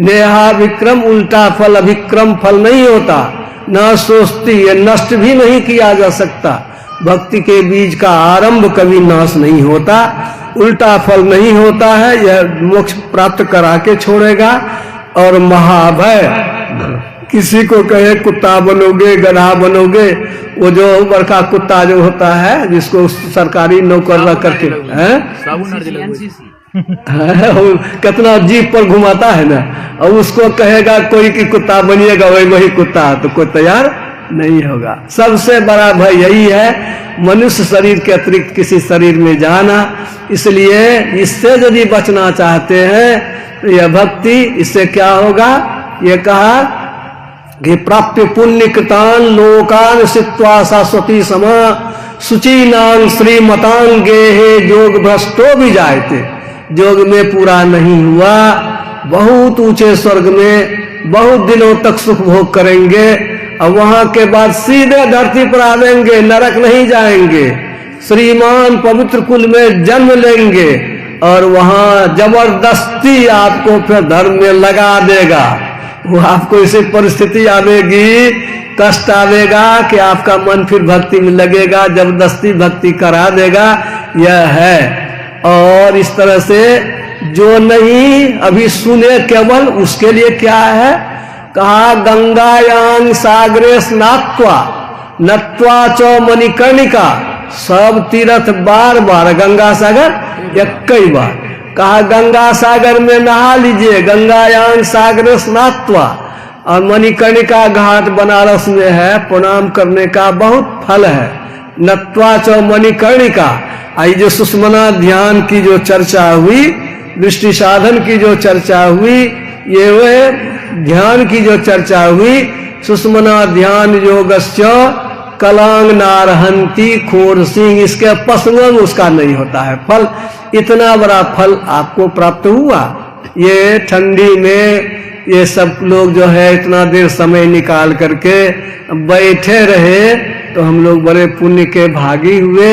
नेहाभिक्रम उल्टा फल, अभिक्रम फल नहीं होता। ना सोस्ति, ये नष्ट भी नहीं किया जा सकता। भक्ति के बीज का आरंभ कभी नाश नहीं होता, उल्टा फल नहीं होता है। यह मोक्ष प्राप्त करा के छोड़ेगा। और महाभय, किसी को कहे कुत्ता बनोगे गधा बनोगे, वो जो बड़का कुत्ता जो होता है जिसको सरकारी नौकर रख करके कितना जीप पर घुमाता है ना, और उसको कहेगा कोई कि कुत्ता बनिएगा, वही कुत्ता, तो कोई तैयार नहीं होगा। सबसे बड़ा भय यही है मनुष्य शरीर के अतिरिक्त किसी शरीर में जाना। इसलिए इससे यदि बचना चाहते हैं तो यह भक्ति, इससे क्या होगा? ये कहा कि प्राप्य पुण्य कृतान लोकान सित्वा शाश्वती समा सुचीनान श्रीमतान गेहे जोग भ्रष्टो भी जायते। जोग में पूरा नहीं हुआ, बहुत ऊंचे स्वर्ग में बहुत दिनों तक सुख भोग करेंगे और वहां के बाद सीधे धरती पर आवेंगे, नरक नहीं जाएंगे, श्रीमान पवित्र कुल में जन्म लेंगे और वहां जबरदस्ती आपको फिर धर्म में लगा देगा। वो आपको ऐसी परिस्थिति आवेगी, कष्ट आवेगा कि आपका मन फिर भक्ति में लगेगा, जबरदस्ती भक्ति करा देगा। यह है। और इस तरह से जो नहीं अभी सुने केवल उसके लिए क्या है? कहा गंगायां सागरे स्नात्वा नत्वा च मणिकर्णिका। सब तीर्थ बार बार, गंगा सागर एक कई बार कहा गंगा सागर में नहा लीजिए, गंगायां सागरे स्नात्वा। और मणिकर्णिका घाट बनारस में है, प्रणाम करने का बहुत फल है। नत्वा च मणिकर्णिका। आई जो सुषमना ध्यान की जो चर्चा हुई, दृष्टि साधन की जो चर्चा हुई, ये वह ध्यान की जो चर्चा हुई, सुषमना ध्यान योगस्य कलांग नारहंती खोर सिंह। इसके पसंग उसका नहीं होता है फल। इतना बड़ा फल आपको प्राप्त हुआ। ये ठंडी में ये सब लोग जो है इतना देर समय निकाल करके बैठे रहे, तो हम लोग बड़े पुण्य के भागी हुए।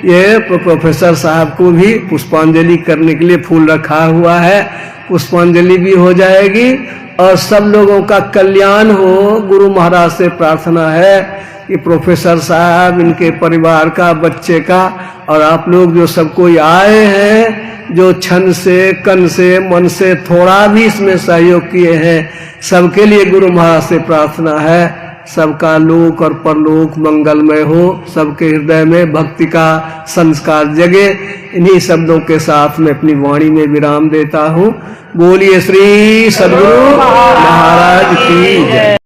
ये प्रोफेसर साहब को भी पुष्पांजलि करने के लिए फूल रखा हुआ है, पुष्पांजलि भी हो जाएगी और सब लोगों का कल्याण हो। गुरु महाराज से प्रार्थना है कि प्रोफेसर साहब, इनके परिवार का, बच्चे का, और आप लोग जो सब कोई आए हैं, जो क्षण से, कन से, मन से थोड़ा भी इसमें सहयोग किए हैं, सबके लिए गुरु महाराज से प्रार्थना है सबका लोक और परलोक मंगलमय हो, सबके हृदय में भक्ति का संस्कार जगे। इन्हीं शब्दों के साथ मैं अपनी वाणी में विराम देता हूँ। बोलिए श्री सद्गुरु महाराज की जय।